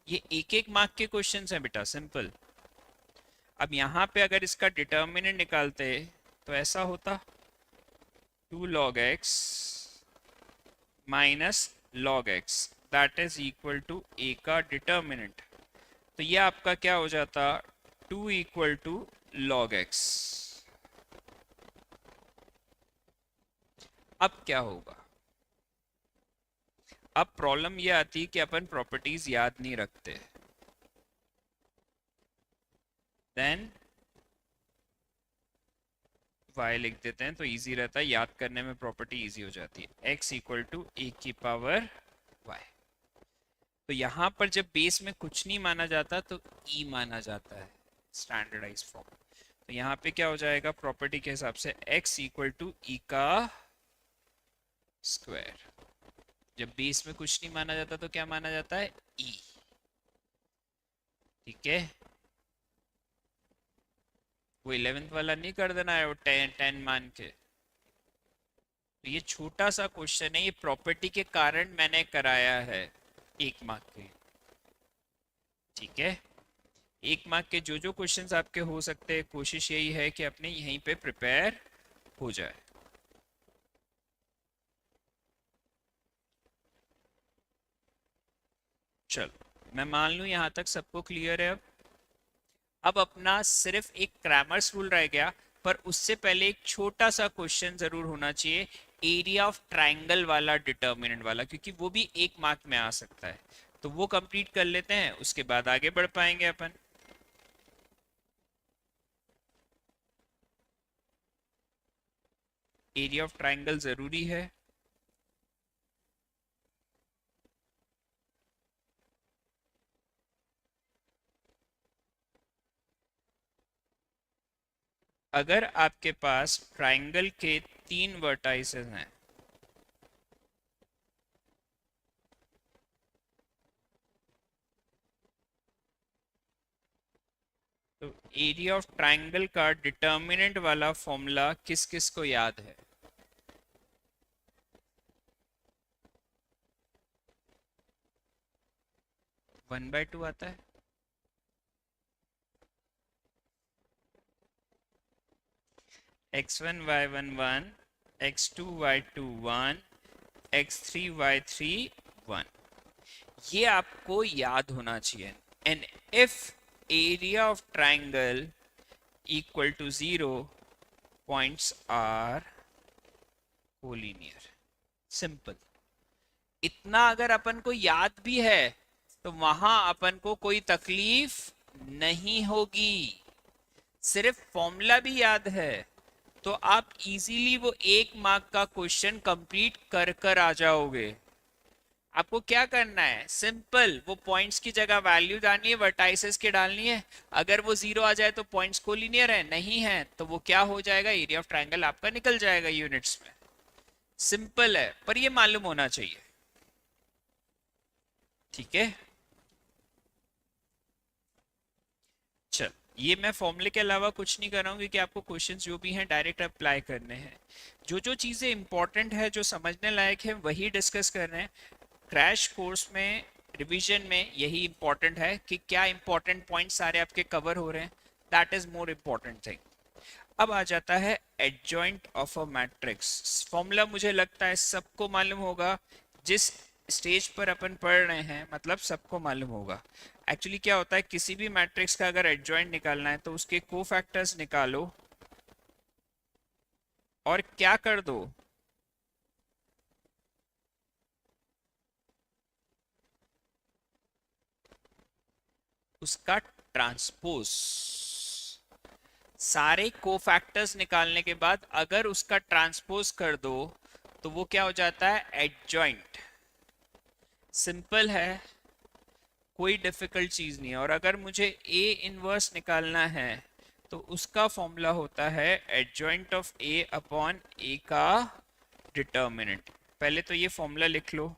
ये एक एक मार्क के क्वेश्चन है बेटा, सिंपल। अब यहाँ पे अगर इसका डिटर्मिनेंट निकालते तो ऐसा होता 2 log x -log x that is equal to a का डिटर्मिनेंट। तो ये आपका क्या हो जाता? 2 = log x। अब क्या होगा? अब प्रॉब्लम ये आती है कि अपन प्रॉपर्टीज याद नहीं रखते। देन y लिख देते हैं तो इजी रहता है, याद करने में प्रॉपर्टी इजी हो जाती है। x = a⁴ y। तो यहाँ पर जब बेस में कुछ नहीं माना जाता तो e माना जाता है, स्टैंडर्डाइज फॉर्म। तो यहाँ पे क्या हो जाएगा प्रॉपर्टी के हिसाब से? x = e का स्क्वायर। जब बेस में कुछ नहीं माना जाता तो क्या माना जाता है? e। ठीक है। वो 11th वाला नहीं कर देना है वो 10 10 मान के। तो ये छोटा सा क्वेश्चन है, ये प्रॉपर्टी के कारण मैंने कराया है 1 मार्क के। ठीक है, 1 मार्क के जो जो क्वेश्चंस आपके हो सकते हैं, कोशिश यही है कि अपने यहीं पे प्रिपेयर हो जाए। चलो मैं मान लूं यहाँ तक सबको क्लियर है। अब अपना सिर्फ एक ग्रामर्स रूल रह गया, पर उससे पहले एक छोटा सा क्वेश्चन जरूर होना चाहिए, एरिया ऑफ ट्राइंगल वाला, डिटर्मिनेंट वाला, क्योंकि वो भी 1 मार्क में आ सकता है। तो वो कंप्लीट कर लेते हैं, उसके बाद आगे बढ़ पाएंगे अपन। एरिया ऑफ ट्राइंगल जरूरी है। अगर आपके पास ट्राइंगल के 3 वर्टाइसेस हैं, तो एरिया ऑफ ट्राइंगल का डिटर्मिनेंट वाला फॉर्मूला किस किस को याद है? 1/2 आता है। x1 y1 1, x2 y2 1, x3 y3 1। ये आपको याद होना चाहिए। And if area of triangle equal to 0, points are collinear. Simple. इतना अगर अपन को याद भी है तो वहां अपन को कोई तकलीफ नहीं होगी। सिर्फ फॉर्मूला भी याद है तो आप इजीली वो 1 मार्क का क्वेश्चन कंप्लीट कर कर आ जाओगे। आपको क्या करना है, सिंपल, वो पॉइंट्स की जगह वैल्यू डालनी है, वर्टाइसेस की डालनी है। अगर वो 0 आ जाए तो पॉइंट्स कोलिनियर है, नहीं है तो वो क्या हो जाएगा, एरिया ऑफ ट्राइंगल आपका निकल जाएगा यूनिट्स में। सिंपल है, पर ये मालूम होना चाहिए। ठीक है, चल ये मैं फॉर्मूले के अलावा कुछ नहीं कर रहा हूँ, क्योंकि आपको क्वेश्चंस जो भी हैं डायरेक्ट अप्लाई करने हैं। जो जो चीज़ें इंपॉर्टेंट है, जो समझने लायक है, वही डिस्कस कर रहे हैं। क्रैश कोर्स में, रिवीजन में यही इंपॉर्टेंट है कि क्या इंपॉर्टेंट पॉइंट सारे आपके कवर हो रहे हैं। That is more important thing. अब आ जाता है adjoint of a matrix. Formula मुझे लगता है सबको मालूम होगा, जिस स्टेज पर अपन पढ़ रहे हैं, मतलब सबको मालूम होगा। एक्चुअली क्या होता है, किसी भी मैट्रिक्स का अगर एडजॉइंट निकालना है तो उसके कोफैक्टर्स निकालो और क्या कर दो, उसका ट्रांसपोज। सारे कोफैक्टर्स निकालने के बाद अगर उसका ट्रांसपोज कर दो तो वो क्या हो जाता है, एडजॉइंट। सिंपल है, कोई डिफिकल्ट चीज नहीं है। और अगर मुझे ए इनवर्स निकालना है तो उसका फॉर्मूला होता है एडजॉइंट ऑफ ए अपॉन ए का डिटर्मिनेंट। पहले तो ये फॉर्मूला लिख लो।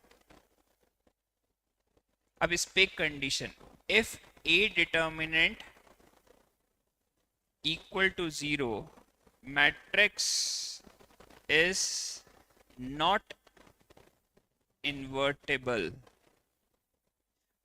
अब इस पे condition, if A determinant equal to 0, matrix is not invertible,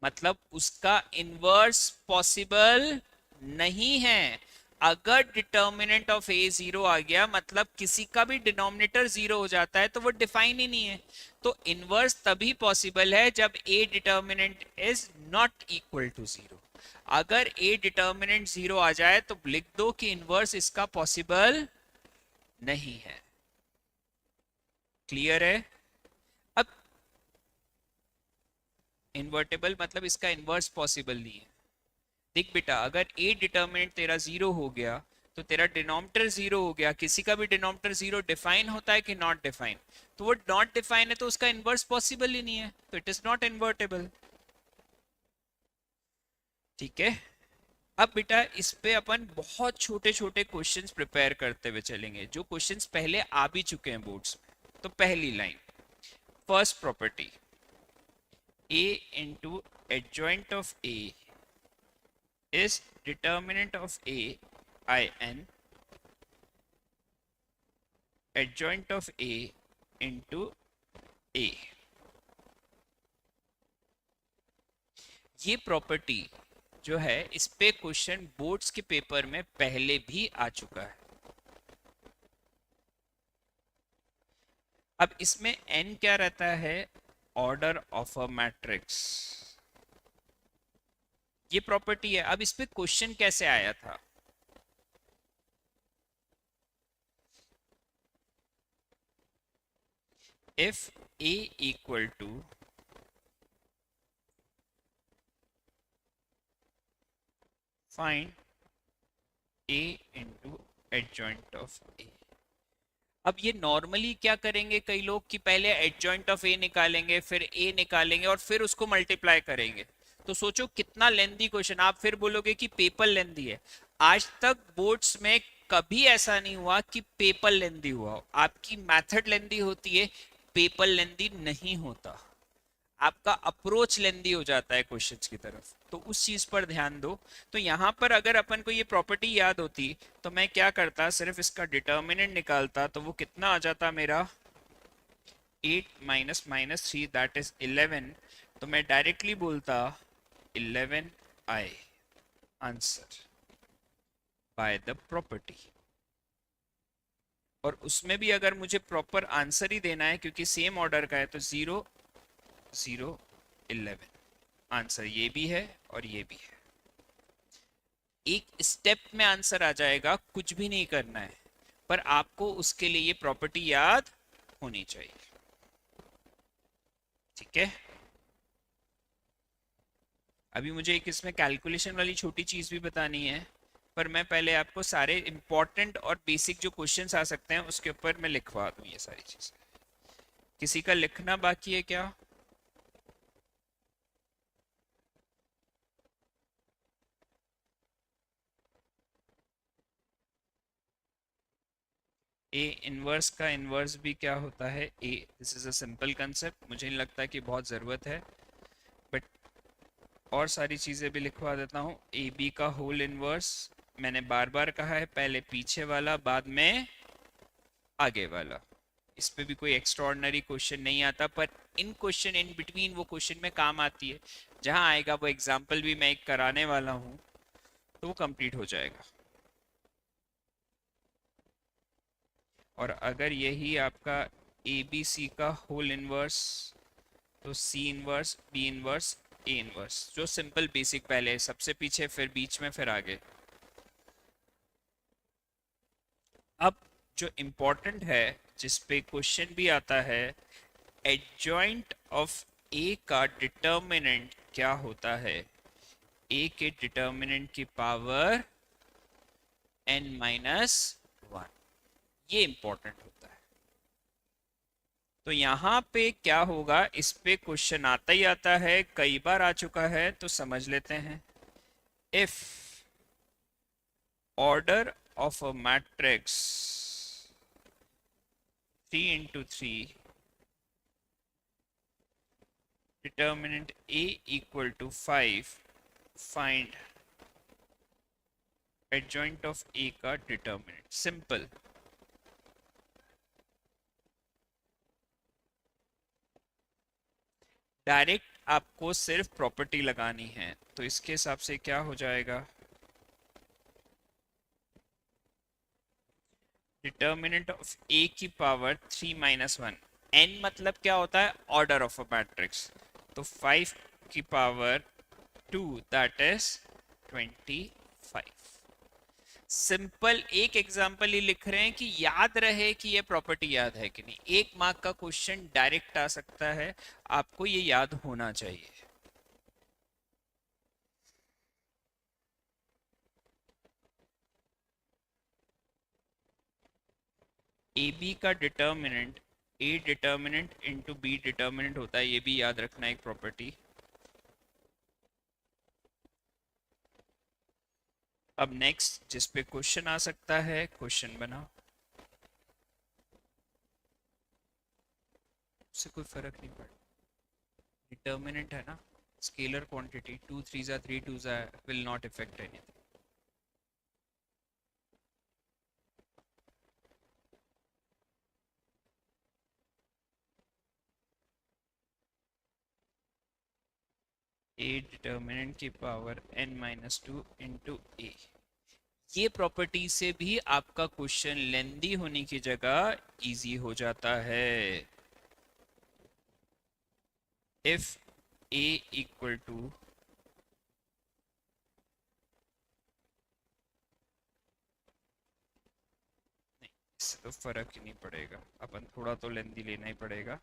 मतलब उसका इनवर्स पॉसिबल नहीं है। अगर डिटर्मिनेंट ऑफ ए 0 आ गया, मतलब किसी का भी डिनोमिनेटर 0 हो जाता है, तो वो डिफाइन ही नहीं है। तो इनवर्स तभी पॉसिबल है जब A determinant is not equal to 0। अगर ए डिटर्मिनेंट 0 आ जाए तो लिख दो कि इनवर्स इसका पॉसिबल नहीं है। क्लियर है? अब इन्वर्टेबल मतलब इसका इनवर्स पॉसिबल नहीं है। देख बेटा, अगर ए डिटर्मिनेंट तेरा 0 हो गया तो तेरा डिनोमिनेटर 0 हो गया। किसी का भी डिनोमिनेटर 0 डिफाइन होता है कि नॉट डिफाइन? तो वो नॉट डिफाइन है तो उसका इनवर्स पॉसिबल ही नहीं है, तो इट इज नॉट इन्वर्टेबल। ठीक है, अब बेटा इस पे अपन बहुत छोटे छोटे क्वेश्चंस प्रिपेयर करते हुए चलेंगे, जो क्वेश्चंस पहले आ भी चुके हैं बोर्ड्स में। तो पहली line, first property, a into adjoint of a is determinant of a in adjoint of a into A. ये प्रॉपर्टी जो है इस पे क्वेश्चन बोर्ड्स के पेपर में पहले भी आ चुका है। अब इसमें n क्या रहता है, ऑर्डर ऑफ अ मैट्रिक्स, ये प्रॉपर्टी है। अब इस पे क्वेश्चन कैसे आया था, if a equal to find a into adjoint of a। अब ये नॉर्मली क्या करेंगे कई लोग कि पहले एडजॉइंट ऑफ ए निकालेंगे, फिर ए निकालेंगे और फिर उसको मल्टीप्लाई करेंगे। तो सोचो कितना लेंदी क्वेश्चन, आप फिर बोलोगे कि पेपर लेंदी है। आज तक बोर्ड्स में कभी ऐसा नहीं हुआ कि पेपर लेंदी हुआ हो। आपकी मेथड लेंदी होती है, पेपर लेंदी नहीं होता। आपका अप्रोच लेंदी हो जाता है क्वेश्चंस की तरफ, तो उस चीज पर ध्यान दो। तो यहाँ पर अगर अपन को ये प्रॉपर्टी याद होती तो मैं क्या करता, सिर्फ इसका डिटर्मिनेंट निकालता, तो वो कितना आ जाता मेरा 8 माइनस माइनस 3 दैट इज 11। तो मैं डायरेक्टली बोलता 11i answer by the property. और उसमें भी अगर मुझे प्रॉपर आंसर ही देना है क्योंकि सेम ऑर्डर का है, तो 0 0 11 आंसर ये भी है और ये भी है। एक स्टेप में आंसर आ जाएगा, कुछ भी नहीं करना है, पर आपको उसके लिए ये प्रॉपर्टी याद होनी चाहिए। ठीक है, अभी मुझे एक इसमें कैलकुलेशन वाली छोटी चीज भी बतानी है, पर मैं पहले आपको सारे इंपॉर्टेंट और बेसिक जो क्वेश्चंस आ सकते हैं उसके ऊपर मैं लिखवा दूं ये सारी चीजें। किसी का लिखना बाकी है क्या? ए इनवर्स का इनवर्स भी क्या होता है, A, this is a simple concept, मुझे नहीं लगता कि बहुत ज़रूरत है, बट और सारी चीज़ें भी लिखवा देता हूँ। ए बी का होल इनवर्स, मैंने बार बार कहा है, पहले पीछे वाला बाद में आगे वाला। इस पे भी कोई एक्स्ट्राऑर्डिनरी क्वेश्चन नहीं आता, पर इन क्वेश्चन इन बिटवीन वो क्वेश्चन में काम आती है। जहां आएगा वो एग्जाम्पल भी मैं एक कराने वाला हूँ, तो वो कंप्लीट हो जाएगा। और अगर यही आपका ए बी सी का होल इनवर्स, तो C inverse B inverse A inverse, जो सिंपल बेसिक पहले सबसे पीछे फिर बीच में फिर आगे। अब जो इम्पोर्टेंट है जिस पे क्वेश्चन भी आता है, एडजॉइंट ऑफ ए का डिटर्मिनेंट क्या होता है, ए के डिटर्मिनेंट की पावर n माइनस 1, ये इंपॉर्टेंट होता है। तो यहाँ पे क्या होगा, इस पे क्वेश्चन आता ही आता है, कई बार आ चुका है, तो समझ लेते हैं। If order of a matrix 3 into 3 determinant a equal to 5, find adjoint of a का डिटर्मिनेंट। सिंपल, डायरेक्ट आपको सिर्फ प्रॉपर्टी लगानी है, तो इसके हिसाब से क्या हो जाएगा, डिटर्मिनेंट ऑफ ए की पावर 3 माइनस 1, एन मतलब क्या होता है, ऑर्डर ऑफ अ मैट्रिक्स, तो 5 की पावर 2 दैट इज 25। सिंपल एक एग्जांपल ही लिख रहे हैं कि याद रहे कि ये प्रॉपर्टी याद है कि नहीं। एक मार्क का क्वेश्चन डायरेक्ट आ सकता है, आपको ये याद होना चाहिए। ए बी का determinant A determinant into B determinant होता है, ये भी याद रखना एक प्रॉपर्टी। अब नेक्स्ट जिस पे क्वेश्चन आ सकता है, क्वेश्चन बनाओ, उससे कोई फर्क नहीं पड़ता। डिटर्मिनेंट है ना, scalar quantity, 2 3 3 2 will not effect anything. A determinant की पावर n-2 इंटू ए। ये प्रॉपर्टी से भी आपका क्वेश्चन लेंदी होने की जगह इजी हो जाता है। इफ ए इक्वल टू इससे तो फर्क ही नहीं पड़ेगा, अपन थोड़ा तो लेंदी लेना ही पड़ेगा।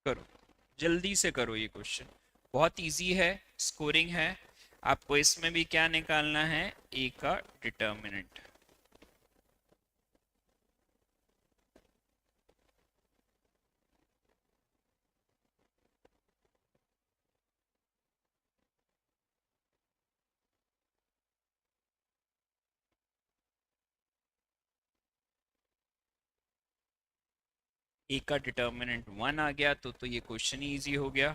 करो, जल्दी से करो, ये क्वेश्चन बहुत इजी है, स्कोरिंग है। आपको इसमें भी क्या निकालना है, ए का डिटर्मिनेंट। ए का डिटर्मिनेंट 1 आ गया तो ये क्वेश्चन ही इजी हो गया,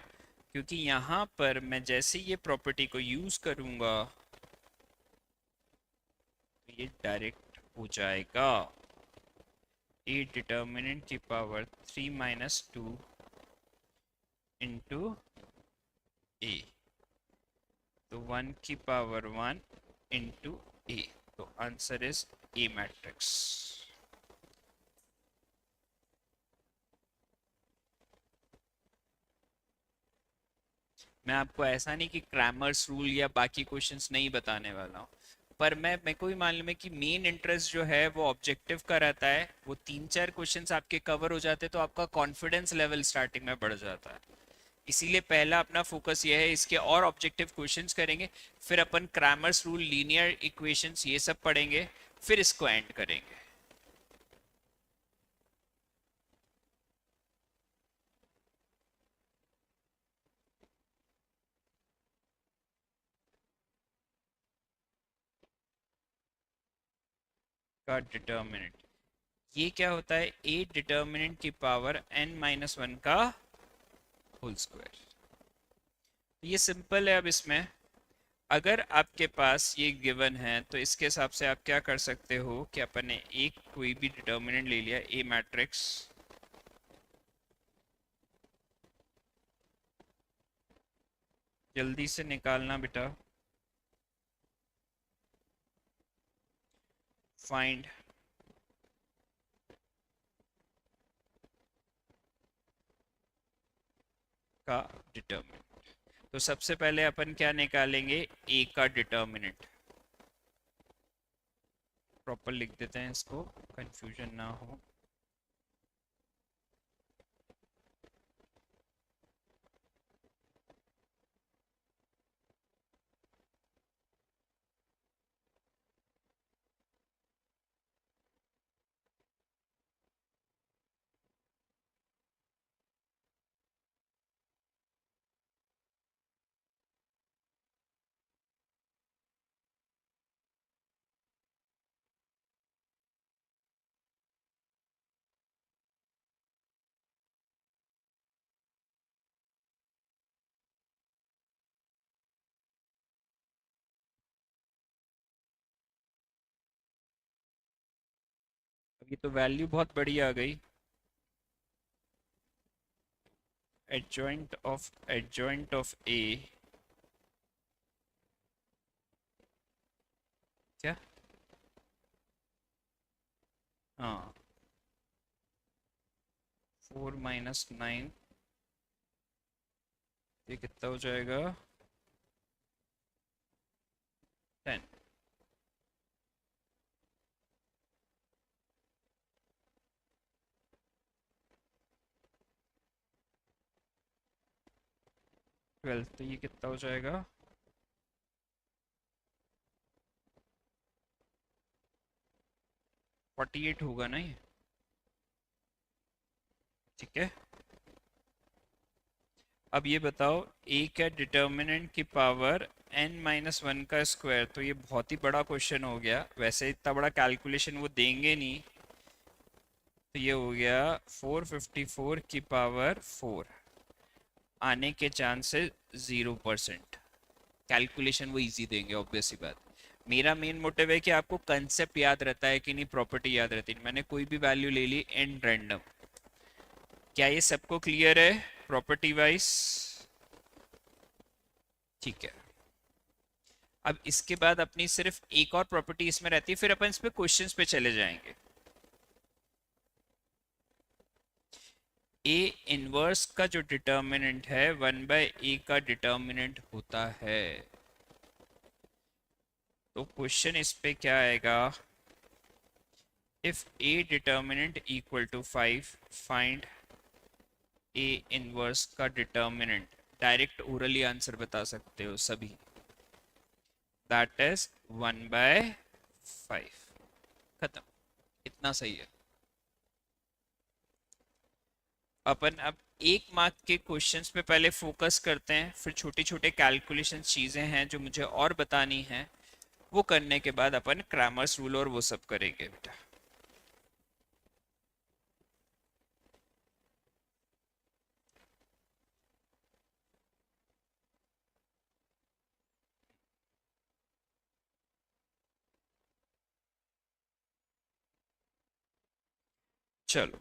क्योंकि यहाँ पर मैं जैसे ये प्रॉपर्टी को यूज करूंगा तो ये डायरेक्ट हो जाएगा ए डिटर्मिनेंट की पावर 3-2 इंटू ए, तो 1 की पावर 1 इंटू ए, तो आंसर इज ए मैट्रिक्स। मैं आपको ऐसा नहीं कि क्रैमर्स रूल या बाकी क्वेश्चंस नहीं बताने वाला हूँ, पर मैं मेरे को भी मालूम है कि मेन इंटरेस्ट जो है वो ऑब्जेक्टिव का रहता है। वो 3-4 क्वेश्चंस आपके कवर हो जाते तो आपका कॉन्फिडेंस लेवल स्टार्टिंग में बढ़ जाता है। इसीलिए पहला अपना फोकस ये है, इसके और ऑब्जेक्टिव क्वेश्चंस करेंगे, फिर अपन क्रैमर्स रूल, लीनियर इक्वेशंस, ये सब पढ़ेंगे, फिर इसको एंड करेंगे। का डिटर्मिनेंट, ये क्या होता है, ए डिटर्मिनेंट की पावर n-1 का होल स्क्वायर। ये सिंपल है। अब इसमें अगर आपके पास ये गिवन है तो इसके हिसाब से आप क्या कर सकते हो कि अपन ने एक कोई भी डिटर्मिनेंट ले लिया, ए मैट्रिक्स, जल्दी से निकालना बेटा। फाइंड का डिटर्मिनेंट, तो सबसे पहले अपन क्या निकालेंगे, ए का डिटर्मिनेंट। प्रॉपर लिख देते हैं इसको, कंफ्यूजन ना हो। अब ये तो वैल्यू बहुत बड़ी आ गई, एडजॉइंट ऑफ ए, क्या, हाँ, 4-9, ये कितना हो जाएगा, 10। 12, तो ये कितना हो जाएगा, 48 होगा ना ये, ठीक है। अब ये बताओ, ए का डिटर्मिनेंट की पावर n-1 का स्क्वायर, तो ये बहुत ही बड़ा क्वेश्चन हो गया, वैसे इतना बड़ा कैलकुलेशन वो देंगे नहीं, तो ये हो गया 454 की पावर 4। आने के चांसेस 0%। कैलकुलेशन वो इजी देंगे, ऑब्वियस सी बात। मेरा मेन मोटिव है कि आपको कंसेप्ट याद रहता है कि नहीं, प्रॉपर्टी याद रहती है। मैंने कोई भी वैल्यू ले ली इन रैंडम। क्या ये सबको क्लियर है प्रॉपर्टी वाइज? ठीक है। अब इसके बाद अपनी सिर्फ एक और प्रॉपर्टी इसमें रहती है, फिर अपन इस पे क्वेश्चंस पे चले जाएंगे। ए इनवर्स का जो डिटर्मिनेंट है 1/a का डिटर्मिनेंट होता है। तो क्वेश्चन इस पे क्या आएगा? If a determinant equal to 5 find a inverse का डिटर्मिनेंट। डायरेक्ट ओरली आंसर बता सकते हो सभी। That is 1/5। खत्म। इतना सही है। अपन अब एक मार्क के क्वेश्चंस पे पहले फोकस करते हैं, फिर छोटी छोटे कैलकुलेशन चीजें हैं जो मुझे और बतानी है, वो करने के बाद अपन क्रैमर्स रूल और वो सब करेंगे बेटा। चलो,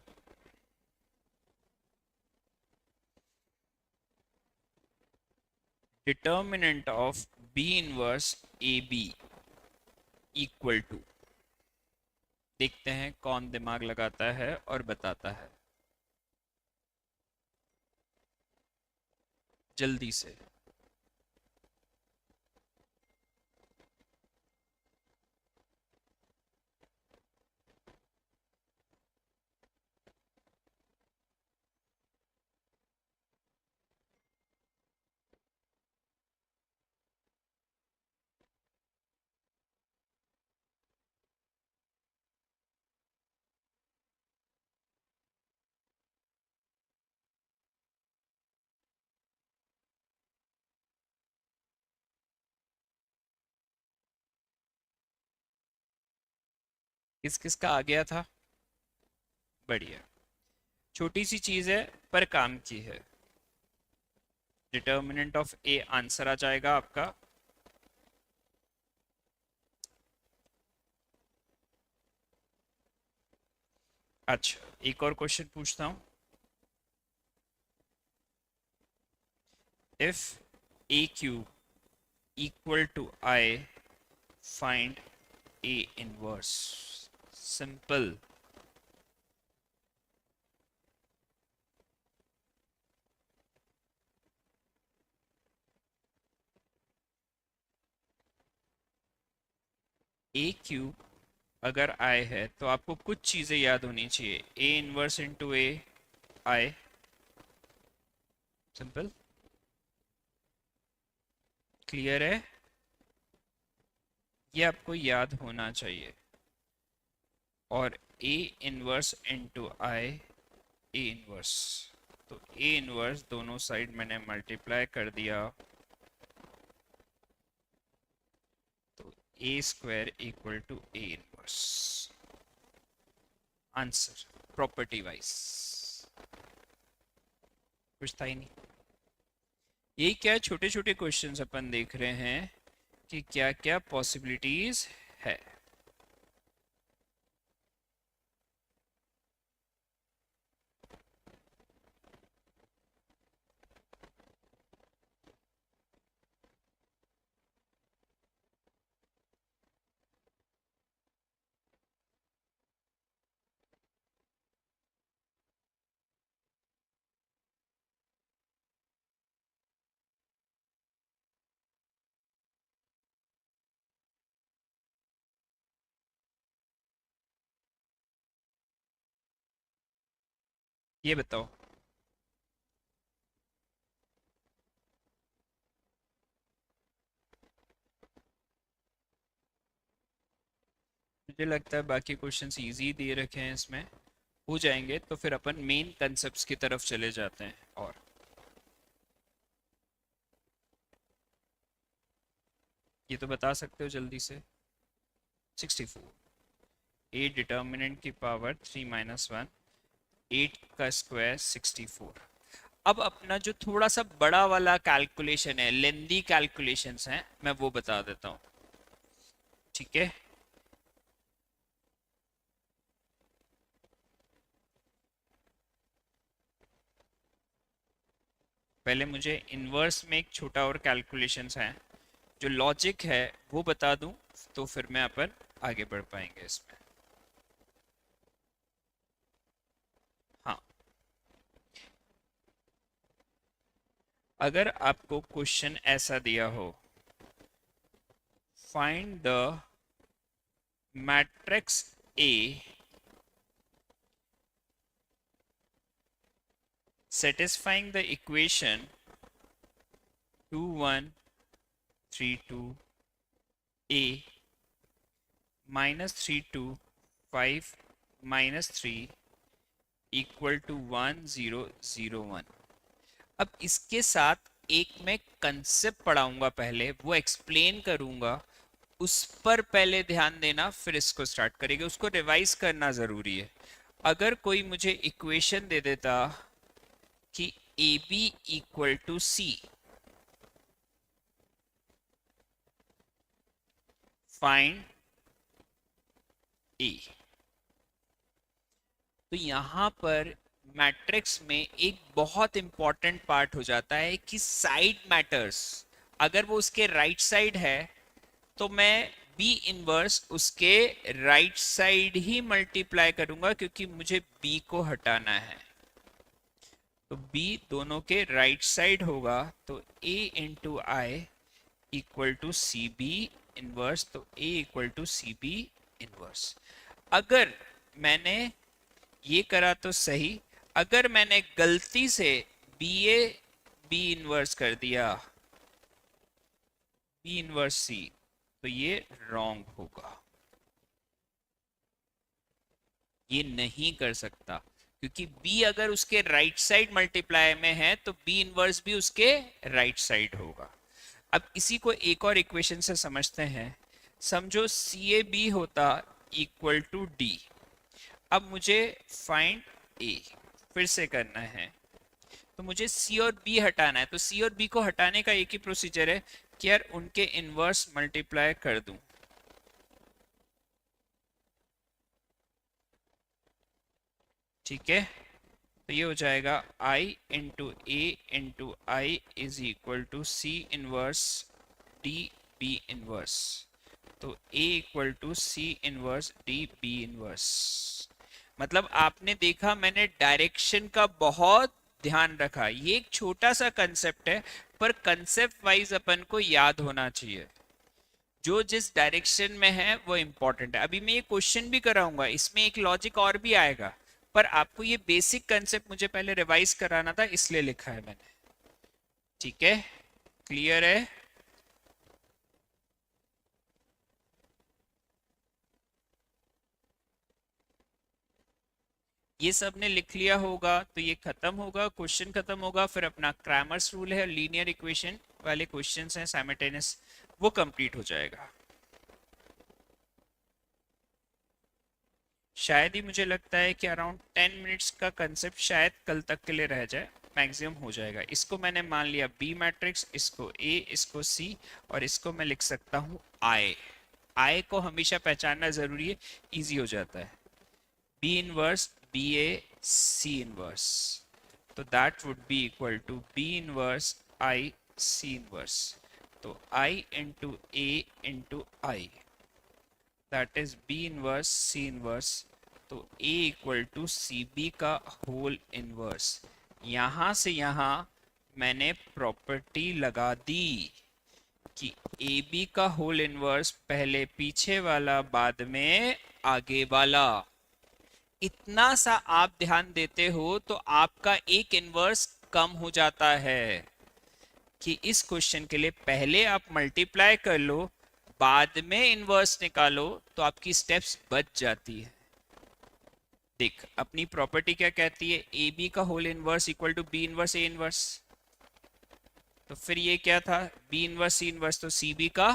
determinant of B inverse A B equal to. देखते हैं कौन दिमाग लगाता है और बताता है जल्दी से। किस किस का आ गया था? बढ़िया। छोटी सी चीज है पर काम की है। डिटर्मिनेंट ऑफ ए आंसर आ जाएगा आपका। अच्छा, एक और क्वेश्चन पूछता हूं। If A cube equal to I find A inverse. Simple. A cube अगर आई है तो आपको कुछ चीजें याद होनी चाहिए। A inverse into A I. Simple. Clear है? ये आपको याद होना चाहिए। और A inverse into I, A inverse. तो ए इनवर्स दोनों साइड मैंने मल्टीप्लाई कर दिया, तो A square equal to A inverse. Answer property wise कुछ था ही नहीं। ये क्या छोटे छोटे क्वेश्चंस अपन देख रहे हैं कि क्या क्या पॉसिबिलिटीज है। ये बताओ। मुझे लगता है बाकी क्वेश्चंस इजी दे रखे हैं, इसमें हो जाएंगे तो फिर अपन मेन कंसेप्ट्स की तरफ चले जाते हैं। और ये तो बता सकते हो जल्दी से। 64। ए डिटर्मिनेंट की पावर 3 - 1। 8 का स्क्वायर 64। अब अपना जो थोड़ा सा बड़ा वाला कैलकुलेशन है, लेंदी कैलकुलेशंस हैं, मैं वो बता देता हूँ। ठीक है, पहले मुझे इनवर्स में एक छोटा और कैलकुलेशंस है, जो लॉजिक है वो बता दूं, तो फिर मैं अपन आगे बढ़ पाएंगे इसमें। हाँ, अगर आपको क्वेश्चन ऐसा दिया हो, find the matrix A satisfying the equation 2 1 3 2 a minus 3 2 5 minus 3 equal to 1 0 0 1। अब इसके साथ एक मैं कंसेप्ट पढ़ाऊंगा, पहले वो एक्सप्लेन करूंगा, उस पर पहले ध्यान देना, फिर इसको स्टार्ट करेंगे। उसको रिवाइज करना जरूरी है। अगर कोई मुझे इक्वेशन दे देता कि A B equal to C, find A, तो यहां पर मैट्रिक्स में एक बहुत इंपॉर्टेंट पार्ट हो जाता है कि साइड मैटर्स। अगर वो उसके राइट साइड है तो मैं बी इनवर्स उसके राइट साइड ही मल्टीप्लाई करूंगा, क्योंकि मुझे बी को हटाना है। तो बी दोनों के राइट साइड होगा, तो A into I equal to C B inverse, तो A equal to C B inverse. अगर मैंने ये करा तो सही, अगर मैंने गलती से बी ए बी इनवर्स कर दिया, बी इनवर्स सी, तो ये रॉन्ग होगा। ये नहीं कर सकता, क्योंकि b अगर उसके राइट साइड मल्टीप्लाई में है तो b इनवर्स भी उसके राइट साइड होगा। अब इसी को एक और इक्वेशन से समझते हैं। समझो सी ए बी होता इक्वल टू डी। अब मुझे फाइंड ए फिर से करना है, तो मुझे सी और बी हटाना है। तो सी और बी को हटाने का एक ही प्रोसीजर है कि यार उनके इनवर्स मल्टीप्लाई कर दूं। ठीक है, तो ये हो जाएगा i into A into I is equal to C inverse D B inverse. तो a equal to C inverse D B inverse. मतलब आपने देखा, मैंने डायरेक्शन का बहुत ध्यान रखा। ये एक छोटा सा कंसेप्ट है, पर कंसेप्ट वाइज अपन को याद होना चाहिए। जो जिस डायरेक्शन में है वो इंपॉर्टेंट है। अभी मैं ये क्वेश्चन भी कराऊंगा, इसमें एक लॉजिक और भी आएगा, पर आपको ये बेसिक कंसेप्ट मुझे पहले रिवाइज कराना था, इसलिए लिखा है मैंने। ठीक है, क्लियर है? ये सब ने लिख लिया होगा तो ये खत्म होगा, क्वेश्चन खत्म होगा। फिर अपना क्रैमर्स रूल है, लीनियर इक्वेशन वाले क्वेश्चंस हैं साइमल्टेनियस, वो कंप्लीट हो जाएगा। शायद ही मुझे लगता है कि अराउंड 10 मिनट्स का कंसेप्ट शायद कल तक के लिए रह जाए, मैक्सिमम हो जाएगा। इसको मैंने मान लिया बी मैट्रिक्स, इसको ए, इसको सी, और इसको मैं लिख सकता हूँ आई। आई को हमेशा पहचानना जरूरी है, इजी हो जाता है। B inverse B A C inverse, तो that would be equal to B inverse I C inverse. तो I into A into I, that is B inverse C inverse. तो A equal to C B का whole inverse. यहां से यहां मैंने property लगा दी कि ए बी का होल इनवर्स पहले पीछे वाला बाद में आगे वाला। इतना सा आप ध्यान देते हो तो आपका एक इनवर्स कम हो जाता है, कि इस क्वेश्चन के लिए पहले आप मल्टीप्लाई कर लो, बाद में इनवर्स निकालो, तो आपकी स्टेप्स बच जाती है। देख, अपनी प्रॉपर्टी क्या कहती है, ए बी का whole inverse equal to B inverse A inverse. तो फिर ये क्या था, बी इनवर्स सी इनवर्स, तो सी बी का।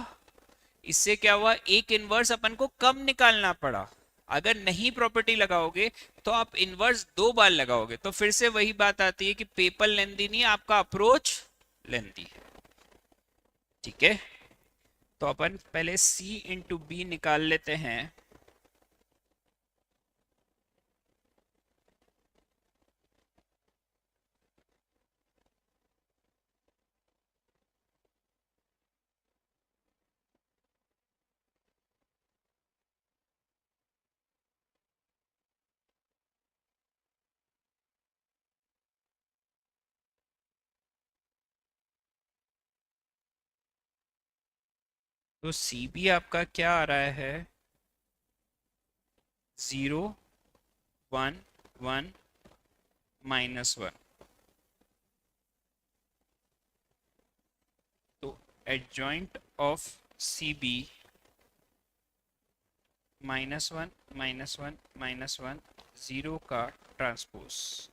इससे क्या हुआ, एक इनवर्स अपन को कम निकालना पड़ा। अगर नहीं प्रॉपर्टी लगाओगे तो आप इनवर्स 2 बार लगाओगे, तो फिर से वही बात आती है कि पेपर लेंथी नहीं, आपका अप्रोच लेंथी है। ठीक है, तो अपन पहले C इंटू बी निकाल लेते हैं। तो सी बी आपका क्या आ रहा है, 0 1 1 -1। तो एडजॉइंट ऑफ सी बी -1 -1 -1 0 का transpose.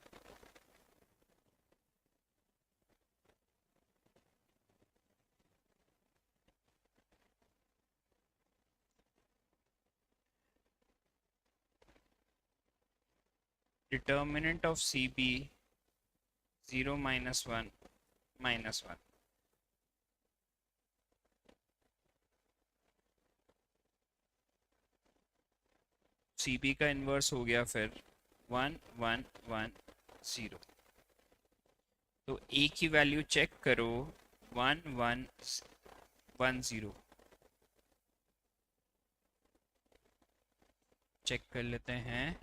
Determinant of C B 0 -1 -1। C B का इन्वर्स हो गया फिर 1 1 1 0। तो ए की वैल्यू चेक करो, 1 1 1 0। चेक कर लेते हैं,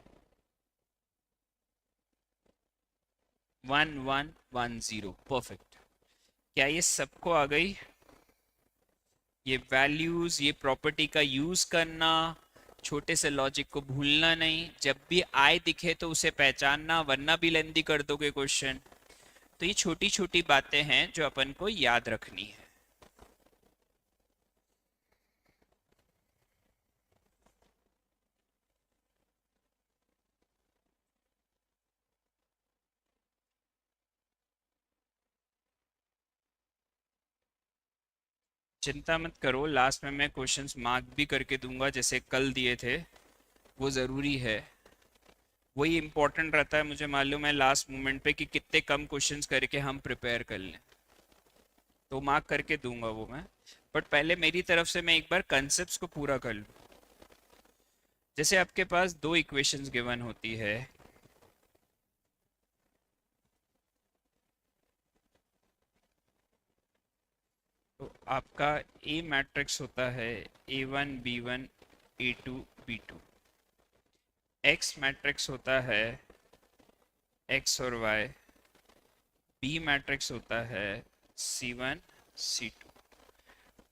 1 1 1 0 परफेक्ट। क्या ये सबको आ गई? ये वैल्यूज, ये प्रॉपर्टी का यूज करना, छोटे से लॉजिक को भूलना नहीं, जब भी आय दिखे तो उसे पहचानना, वरना भी लेंदी कर दोगे क्वेश्चन। तो ये छोटी छोटी बातें हैं जो अपन को याद रखनी है। चिंता मत करो, लास्ट में मैं क्वेश्चंस मार्क भी करके दूंगा जैसे कल दिए थे, वो ज़रूरी है। वही इंपॉर्टेंट रहता है, मुझे मालूम है लास्ट मोमेंट पे कि कितने कम क्वेश्चंस करके हम प्रिपेयर कर लें, तो मार्क करके दूंगा वो मैं। बट पहले मेरी तरफ से मैं एक बार कंसेप्ट्स को पूरा कर लूँ। जैसे आपके पास दो इक्वेशंस गिवन होती है, तो आपका ए मैट्रिक्स होता है A1 B1 A2 B2। X matrix होता है एक्स और वाई। बी मैट्रिक्स होता है C1 C2।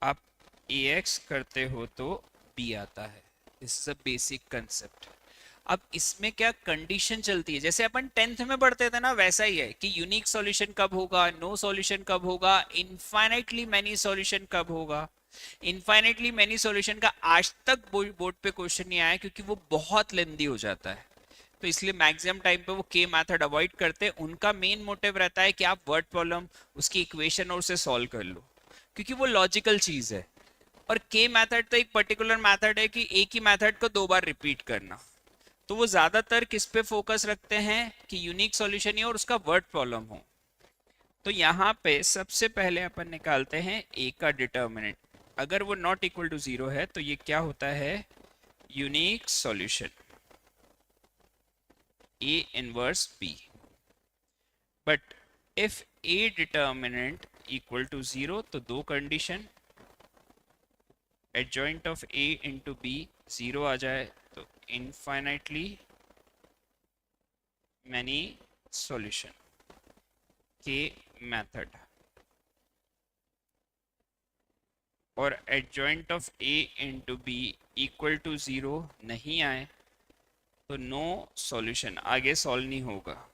आप AX करते हो तो B आता है। This is a basic concept. अब इसमें क्या कंडीशन चलती है, जैसे अपन 10th में पढ़ते थे ना, वैसा ही है कि यूनिक सॉल्यूशन कब होगा, नो सॉल्यूशन कब होगा, इनफाइनाइटली मैनी सॉल्यूशन कब होगा। इनफाइनाइटली मैनी सॉल्यूशन का आज तक बोर्ड पे क्वेश्चन नहीं आया, क्योंकि वो बहुत लेंदी हो जाता है। तो इसलिए मैक्सिमम टाइम पे वो के मेथड अवॉइड करते हैं। उनका मेन मोटिव रहता है कि आप वर्ड प्रॉब्लम, उसकी इक्वेशन और उसे सॉल्व कर लो, क्योंकि वो लॉजिकल चीज है। और के मेथड तो एक पर्टिकुलर मेथड है कि एक ही मेथड को 2 बार रिपीट करना। तो वो ज्यादातर किस पे फोकस रखते हैं कि यूनिक सॉल्यूशन ही और उसका वर्ड प्रॉब्लम हो। तो यहाँ पे सबसे पहले अपन निकालते हैं ए का डिटर्मिनेंट। अगर वो नॉट इक्वल टू 0 है तो ये क्या होता है, unique solution A inverse B. But if A determinant equal to 0 तो दो condition, adjoint of A into B 0 आ जाए तो इनफाइनाइटली मैनी सॉल्यूशन के मेथड, और adjoint of A into B equal to 0 नहीं आए तो नो सॉल्यूशन, आगे सॉल्व नहीं होगा।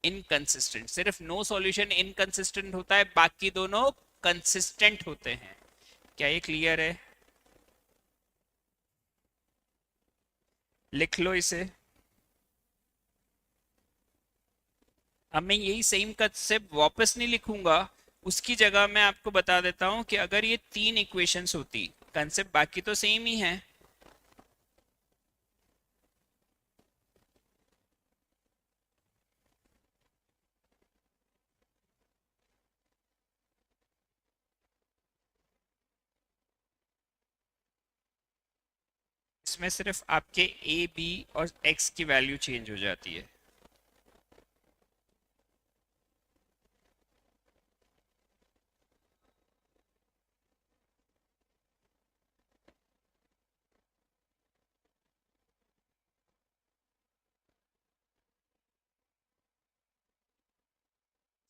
इनकंसिस्टेंट, सिर्फ नो सॉल्यूशन इनकंसिस्टेंट होता है, बाकी दोनों कंसिस्टेंट होते हैं। क्या ये क्लियर है? लिख लो इसे। अब मैं यही सेम कंसेप्ट वापस नहीं लिखूंगा, उसकी जगह मैं आपको बता देता हूं कि अगर ये 3 इक्वेशंस होती, कंसेप्ट बाकी तो सेम ही है। इसमें सिर्फ आपके ए बी और एक्स की वैल्यू चेंज हो जाती है।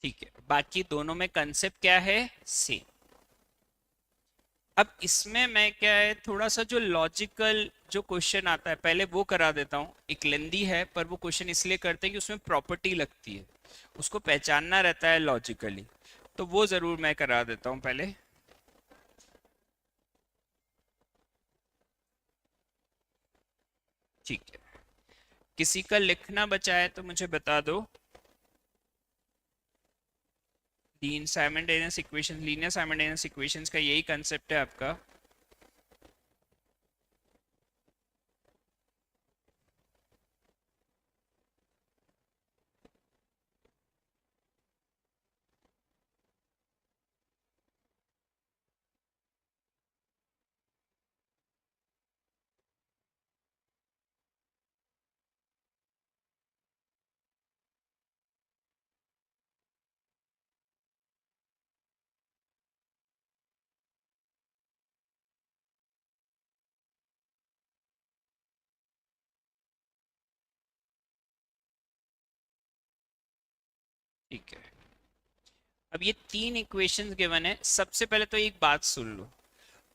ठीक है, बाकी दोनों में कंसेप्ट क्या है, सेम। अब इसमें मैं क्या है, थोड़ा सा जो लॉजिकल जो क्वेश्चन आता है पहले वो करा देता हूँ। एक लेंदी है पर वो क्वेश्चन इसलिए करते हैं कि उसमें प्रॉपर्टी लगती है, उसको पहचानना रहता है लॉजिकली, तो वो जरूर मैं करा देता हूँ पहले। ठीक है, किसी का लिखना बचा है तो मुझे बता दो। Lean simultaneous equation, linear simultaneous equations का यही कंसेप्ट है आपका। ठीक है, अब ये तीन इक्वेशंस गिवन है। सबसे पहले तो एक बात सुन लो,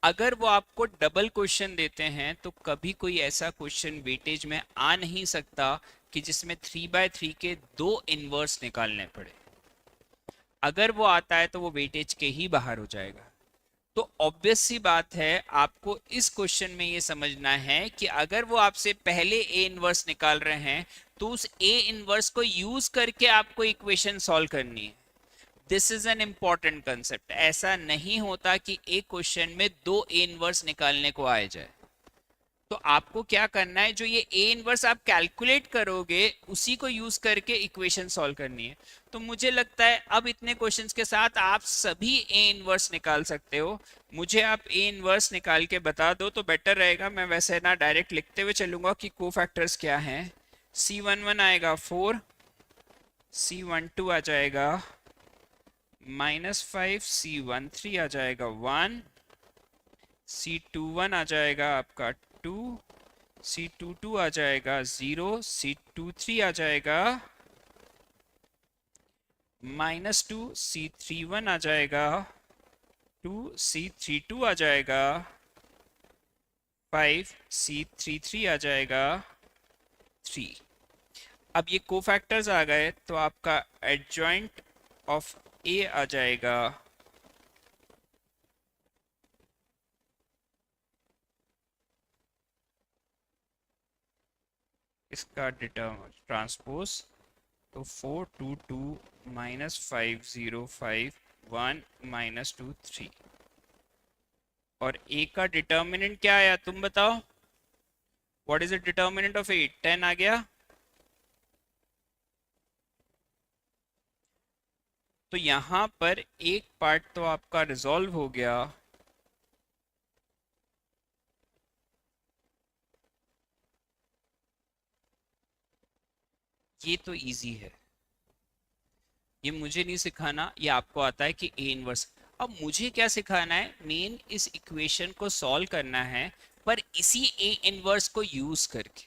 अगर वो आपको डबल क्वेश्चन देते हैं तो कभी कोई ऐसा क्वेश्चन वेटेज में आ नहीं सकता कि जिसमें 3/3 के दो इनवर्स निकालने पड़े। अगर वो आता है तो वो वेटेज के ही बाहर हो जाएगा। तो ऑब्वियस सी बात है, आपको इस क्वेश्चन में ये समझना है कि अगर वो आपसे पहले ए इनवर्स निकाल रहे हैं तो उस ए इनवर्स को यूज करके आपको इक्वेशन सॉल्व करनी है। This is an important concept. ऐसा नहीं होता कि एक क्वेश्चन में दो ए इनवर्स निकालने को आ जाए। तो आपको क्या करना है, जो ये ए इनवर्स आप कैलकुलेट करोगे उसी को यूज करके इक्वेशन सॉल्व करनी है। तो मुझे लगता है अब इतने क्वेश्चंस के साथ आप सभी ए इनवर्स निकाल सकते हो। मुझे आप ए इनवर्स निकाल के बता दो तो बेटर रहेगा। मैं वैसे ना डायरेक्ट लिखते हुए चलूंगा कि कोफैक्टर्स क्या हैं। C11 आएगा 4, C12 आ जाएगा -5, C13 आ जाएगा 1, C21 आ जाएगा आपका 2, C22 आ जाएगा 0, C23 आ जाएगा -2, C31 आ जाएगा 2, C32 आ जाएगा 5, C33 आ जाएगा 3। अब ये कोफैक्टर्स आ गए तो आपका एडजॉइंट ऑफ ए आ जाएगा इसका ट्रांसपोज, तो 422 -505 1 -2 3। और ए का डिटर्मिनेंट क्या आया तुम बताओ। What is the determinant of 8? 10 आ गया। तो यहां पर एक पार्ट तो आपका रिजॉल्व हो गया। ये तो इजी है, ये मुझे नहीं सिखाना, ये आपको आता है कि ए इनवर्स। अब मुझे क्या सिखाना है, मेन इस इक्वेशन को सॉल्व करना है पर इसी ए इनवर्स को यूज करके।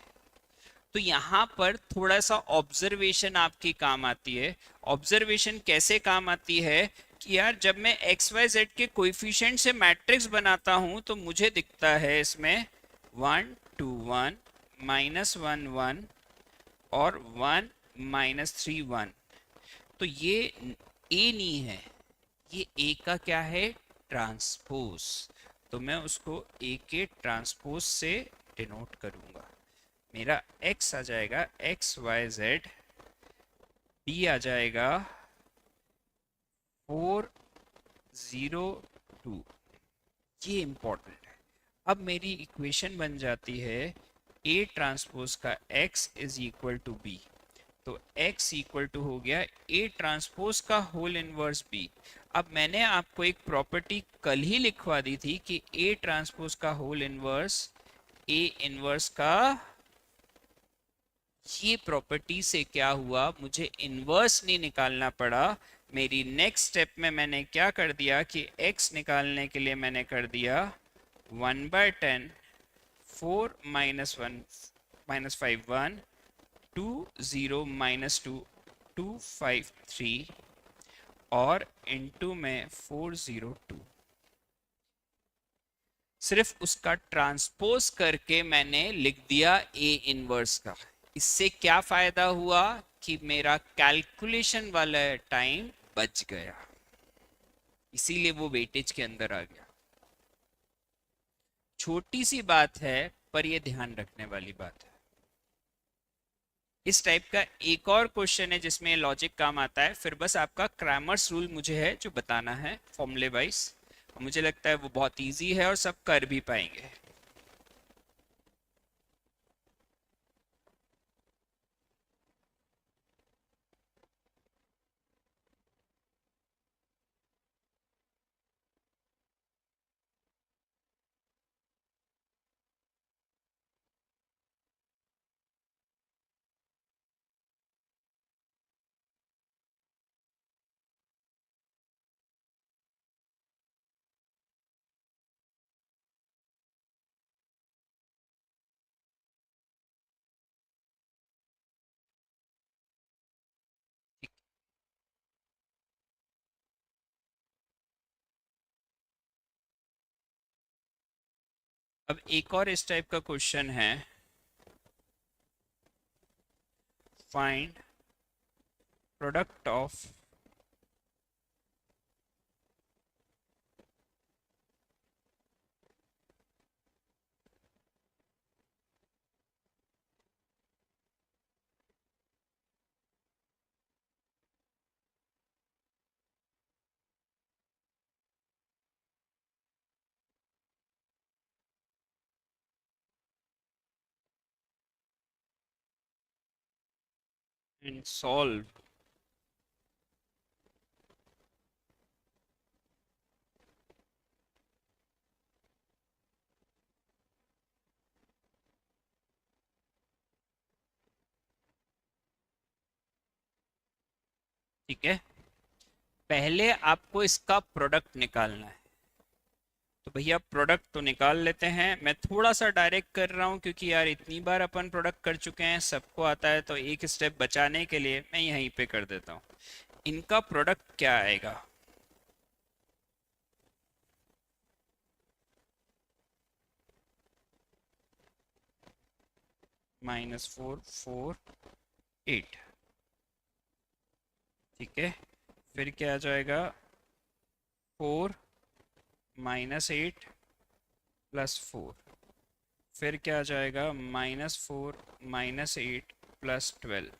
तो यहाँ पर थोड़ा सा ऑब्जर्वेशन आपकी काम आती है। ऑब्जर्वेशन कैसे काम आती है कि यार जब मैं एक्स वाई जेड के कोएफिशिएंट से मैट्रिक्स बनाता हूँ तो मुझे दिखता है इसमें 1 2 1 -1 1 और 1 -3 1। तो ये ए नहीं है, ये ए का क्या है, ट्रांसपोज। तो मैं उसको ए के ट्रांसपोज से डिनोट करूंगा। मेरा x आ जाएगा XYZ, b आ जाएगा 402। ये इंपॉर्टेंट है। अब मेरी इक्वेशन बन जाती है A ट्रांसपोज का x is equal to b। तो x इक्वल टू हो गया A ट्रांसपोज का होल इनवर्स b। अब मैंने आपको एक प्रॉपर्टी कल ही लिखवा दी थी कि A ट्रांसपोज का होल इनवर्स ए इनवर्स का ये प्रॉपर्टी से क्या हुआ, मुझे इनवर्स नहीं निकालना पड़ा। मेरी नेक्स्ट स्टेप में मैंने क्या कर दिया कि x निकालने के लिए मैंने कर दिया 1/10 4 माइनस 1 माइनस 5 1 2 0 माइनस 2 2 5 3 और इनटू में 402। सिर्फ उसका ट्रांसपोज करके मैंने लिख दिया ए इनवर्स का। इससे क्या फायदा हुआ कि मेरा कैलकुलेशन वाला टाइम बच गया, इसीलिए वो वेटेज के अंदर आ गया। छोटी सी बात है पर ये ध्यान रखने वाली बात है। इस टाइप का एक और क्वेश्चन है जिसमें लॉजिक काम आता है, फिर बस आपका क्रैमर्स रूल मुझे है जो बताना है फॉर्मूले वाइज। मुझे लगता है वो बहुत इजी है और सब कर भी पाएंगे। अब एक और इस टाइप का क्वेश्चन है, find product of and solve ठीक है। पहले आपको इसका प्रोडक्ट निकालना है, तो भैया प्रोडक्ट तो निकाल लेते हैं। मैं थोड़ा सा डायरेक्ट कर रहा हूँ क्योंकि यार इतनी बार अपन प्रोडक्ट कर चुके हैं, सबको आता है, तो एक स्टेप बचाने के लिए मैं यहीं पे कर देता हूँ। इनका प्रोडक्ट क्या आएगा, -4 4 8, ठीक है। फिर क्या आ जाएगा 4 -8 +4, फिर क्या आ जाएगा -4 -8 +12।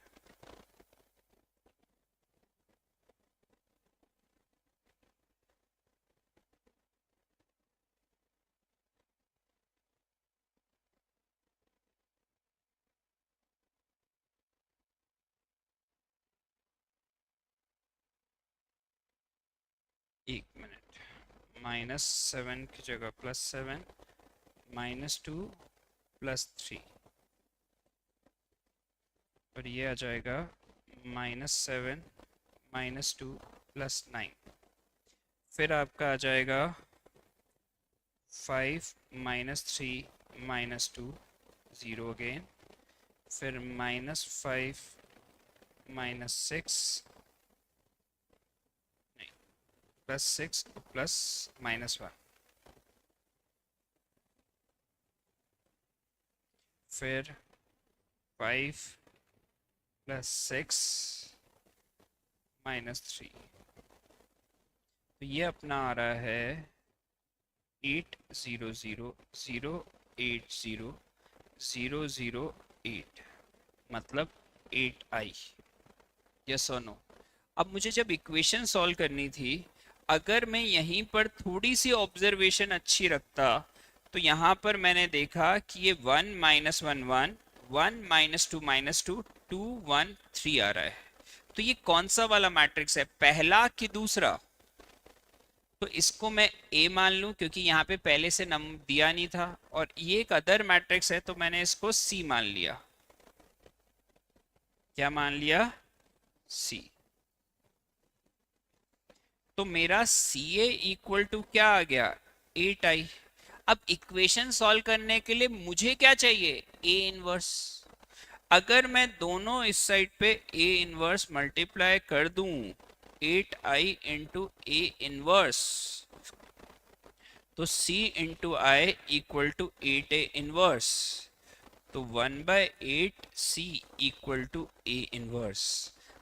1 मिनट, -7 की जगह +7 -2 +3, और ये आ जाएगा -7 -2 +9। फिर आपका आ जाएगा 5 -3 -2 0 अगेन, फिर -5 -6 नहीं +6 +-1, फिर 5 +6 -3, तो ये अपना आ रहा है 8000008, मतलब 8i। यस और नो। अब मुझे जब इक्वेशन सॉल्व करनी थी, अगर मैं यहीं पर थोड़ी सी ऑब्जर्वेशन अच्छी रखता, तो यहाँ पर मैंने देखा कि ये 1 -1 1 1 -2 -2 2 1 3 आ रहा है। तो ये कौन सा वाला मैट्रिक्स है, पहला कि दूसरा? तो इसको मैं ए मान लूं क्योंकि यहाँ पे पहले से नंबर दिया नहीं था, और ये एक अदर मैट्रिक्स है तो मैंने इसको सी मान लिया। क्या मान लिया? सी। तो मेरा सी ए इक्वल टू क्या आ गया? 8i। अब इक्वेशन सॉल्व करने के लिए मुझे क्या चाहिए? A inverse. अगर मैं दोनों इस साइड पे ए इनवर्स मल्टीप्लाई कर दूं 8i इंटू ए इनवर्स, तो c into I equal to 8a inverse. तो 1/8 c equal to A inverse.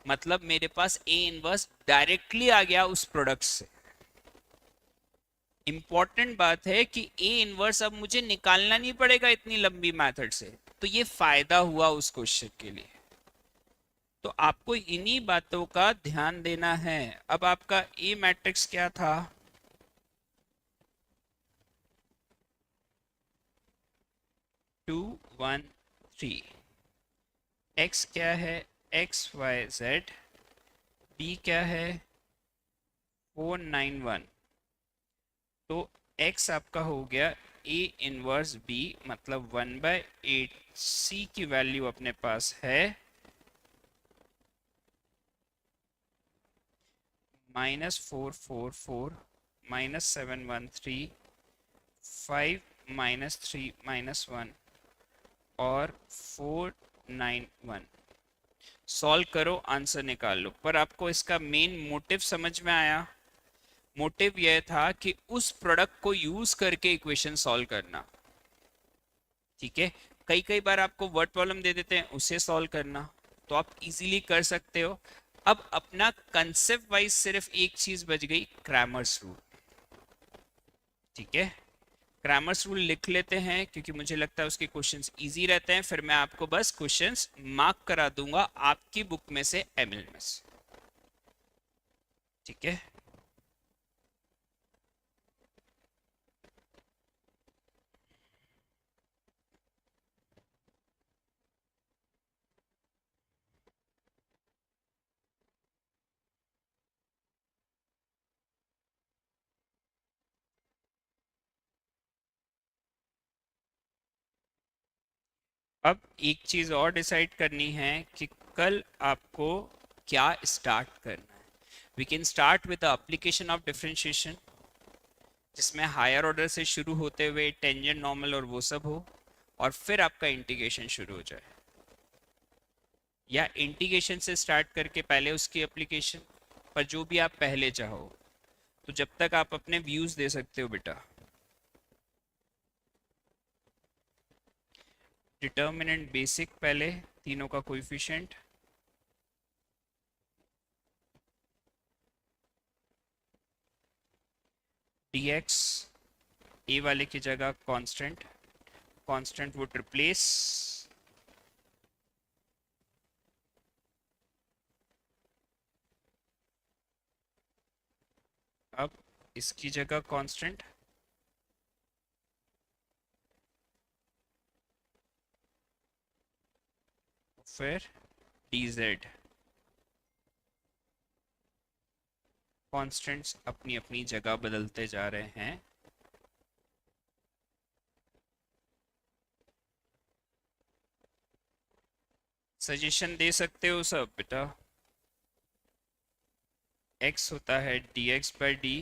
मतलब मेरे पास ए इनवर्स डायरेक्टली आ गया उस प्रोडक्ट से। इंपॉर्टेंट बात है कि ए इनवर्स अब मुझे निकालना नहीं पड़ेगा इतनी लंबी मेथड से, तो ये फायदा हुआ उस क्वेश्चन के लिए। तो आपको इन्हीं बातों का ध्यान देना है। अब आपका ए मैट्रिक्स क्या था? 2 1 3। एक्स क्या है? X Y Z. बी क्या है? 491। तो x आपका हो गया a इनवर्स b, मतलब 1/8 c की वैल्यू अपने पास है -444 -713 5 -3 -1 और 491। सॉल्व करो, आंसर निकाल लो। पर आपको इसका मेन मोटिव समझ में आया? मोटिव यह था कि उस प्रोडक्ट को यूज करके इक्वेशन सॉल्व करना। ठीक है, कई कई बार आपको वर्ड प्रॉब्लम दे देते हैं, उसे सॉल्व करना, तो आप इजीली कर सकते हो। अब अपना कंसेप्ट वाइज सिर्फ एक चीज बच गई, क्रैमर्स रूल। ठीक है, क्रैमर्स रूल लिख लेते हैं क्योंकि मुझे लगता है उसके क्वेश्चंस इजी रहते हैं। फिर मैं आपको बस क्वेश्चंस मार्क करा दूंगा आपकी बुक में से, एमएल में से। ठीक है, अब एक चीज और डिसाइड करनी है कि कल आपको क्या स्टार्ट करना है। We can start with the application of differentiation, जिसमें हायर ऑर्डर से शुरू होते हुए टेंजेंट, नॉर्मल और वो सब हो, और फिर आपका इंटीग्रेशन शुरू हो जाए, या इंटीग्रेशन से स्टार्ट करके पहले उसकी एप्लीकेशन, पर जो भी आप पहले चाहो। तो जब तक आप अपने व्यूज दे सकते हो बेटा। डिटर्मिनेंट बेसिक पहले, तीनों का कोएफिशिएंट, dx ए वाले की जगह कांस्टेंट, कांस्टेंट वुड रिप्लेस अब इसकी जगह कांस्टेंट, फिर dz। कांस्टेंट्स अपनी अपनी जगह बदलते जा रहे हैं। सजेशन दे सकते हो सब बेटा। x होता है dx/d,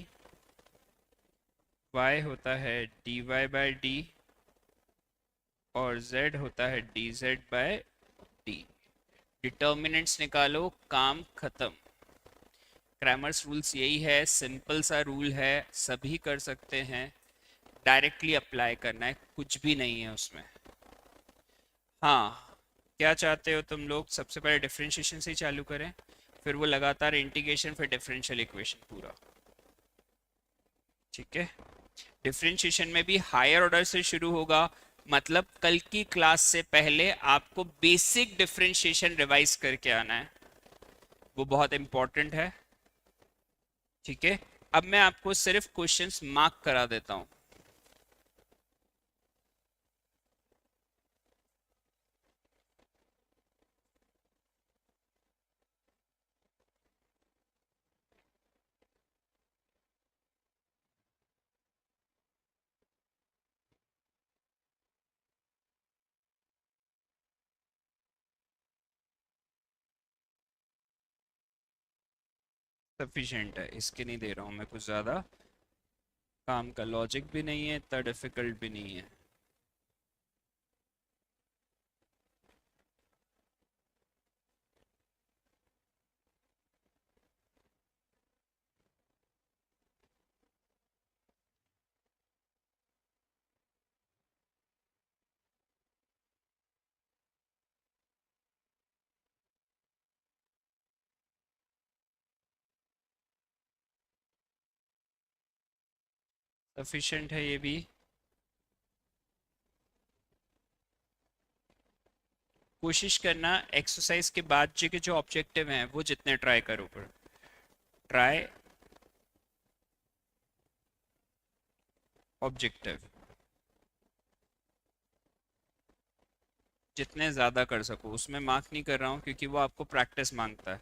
y होता है dy/d, और z होता है dz/d। डिटर्मिनेंट्स निकालो, काम खत्म। क्रैमर्स रूल्स यही है, सिंपल सा रूल है, सभी कर सकते हैं। डायरेक्टली अप्लाई करना है, कुछ भी नहीं है उसमें। हाँ, क्या चाहते हो तुम लोग? सबसे पहले डिफरेंशिएशन से ही चालू करें, फिर वो लगातार इंटीग्रेशन, फिर डिफरेंशियल इक्वेशन पूरा। ठीक है, डिफरेंशिएशन में भी हायर ऑर्डर से शुरू होगा, मतलब कल की क्लास से पहले आपको बेसिक डिफरेंशिएशन रिवाइज करके आना है, वो बहुत इंपॉर्टेंट है। ठीक है, अब मैं आपको सिर्फ क्वेश्चंस मार्क करा देता हूं। सफिशिएंट है, इसके नहीं दे रहा हूँ मैं कुछ ज़्यादा काम का, लॉजिक भी नहीं है, इतना डिफिकल्ट भी नहीं है। सफिशिएंट है ये भी। कोशिश करना एक्सरसाइज के बाद के जो ऑब्जेक्टिव हैं वो जितने ट्राई करो, पर ट्राई ऑब्जेक्टिव जितने ज़्यादा कर सको, उसमें मार्क नहीं कर रहा हूँ क्योंकि वो आपको प्रैक्टिस मांगता है।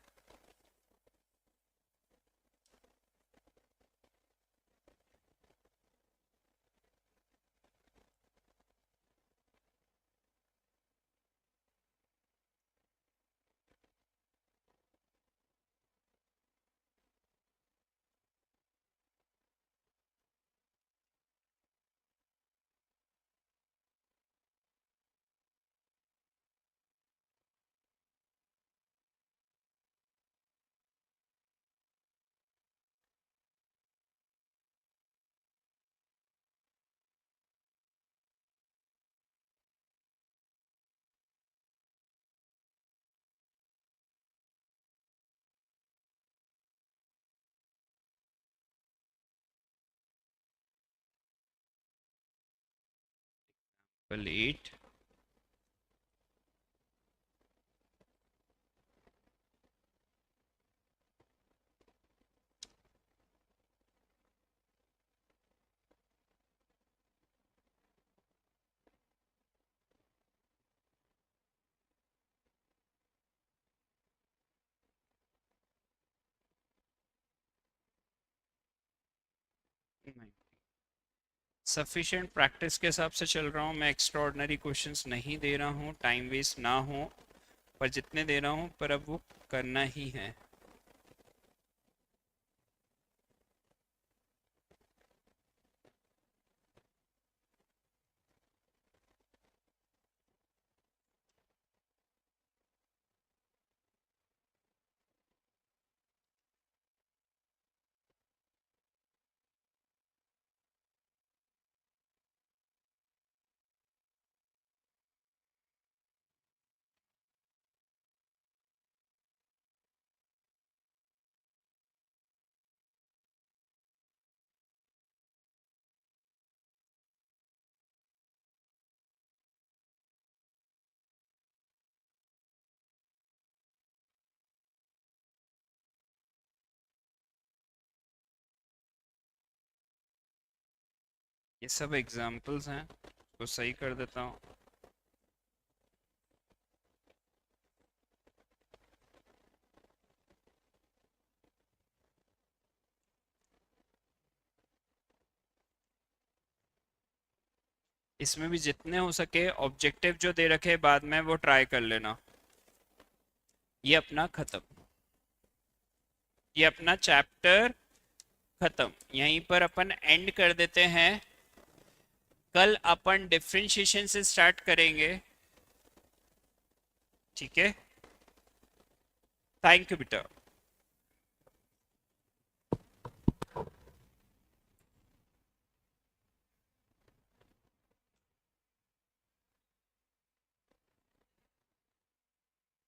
पहले 8। सफिशिएंट प्रैक्टिस के हिसाब से चल रहा हूँ मैं, एक्स्ट्रा ऑर्डिनरी क्वेश्चंस नहीं दे रहा हूँ, टाइम वेस्ट ना हो, पर जितने दे रहा हूँ पर अब वो करना ही है। ये सब एग्जाम्पल्स हैं, तो सही कर देता हूँ। इसमें भी जितने हो सके ऑब्जेक्टिव जो दे रखे बाद में वो ट्राई कर लेना। ये अपना खत्म, ये अपना चैप्टर खत्म, यहीं पर अपन एंड कर देते हैं। कल अपन डिफरेंशिएशन से स्टार्ट करेंगे, ठीक है। थैंक यू बेटा।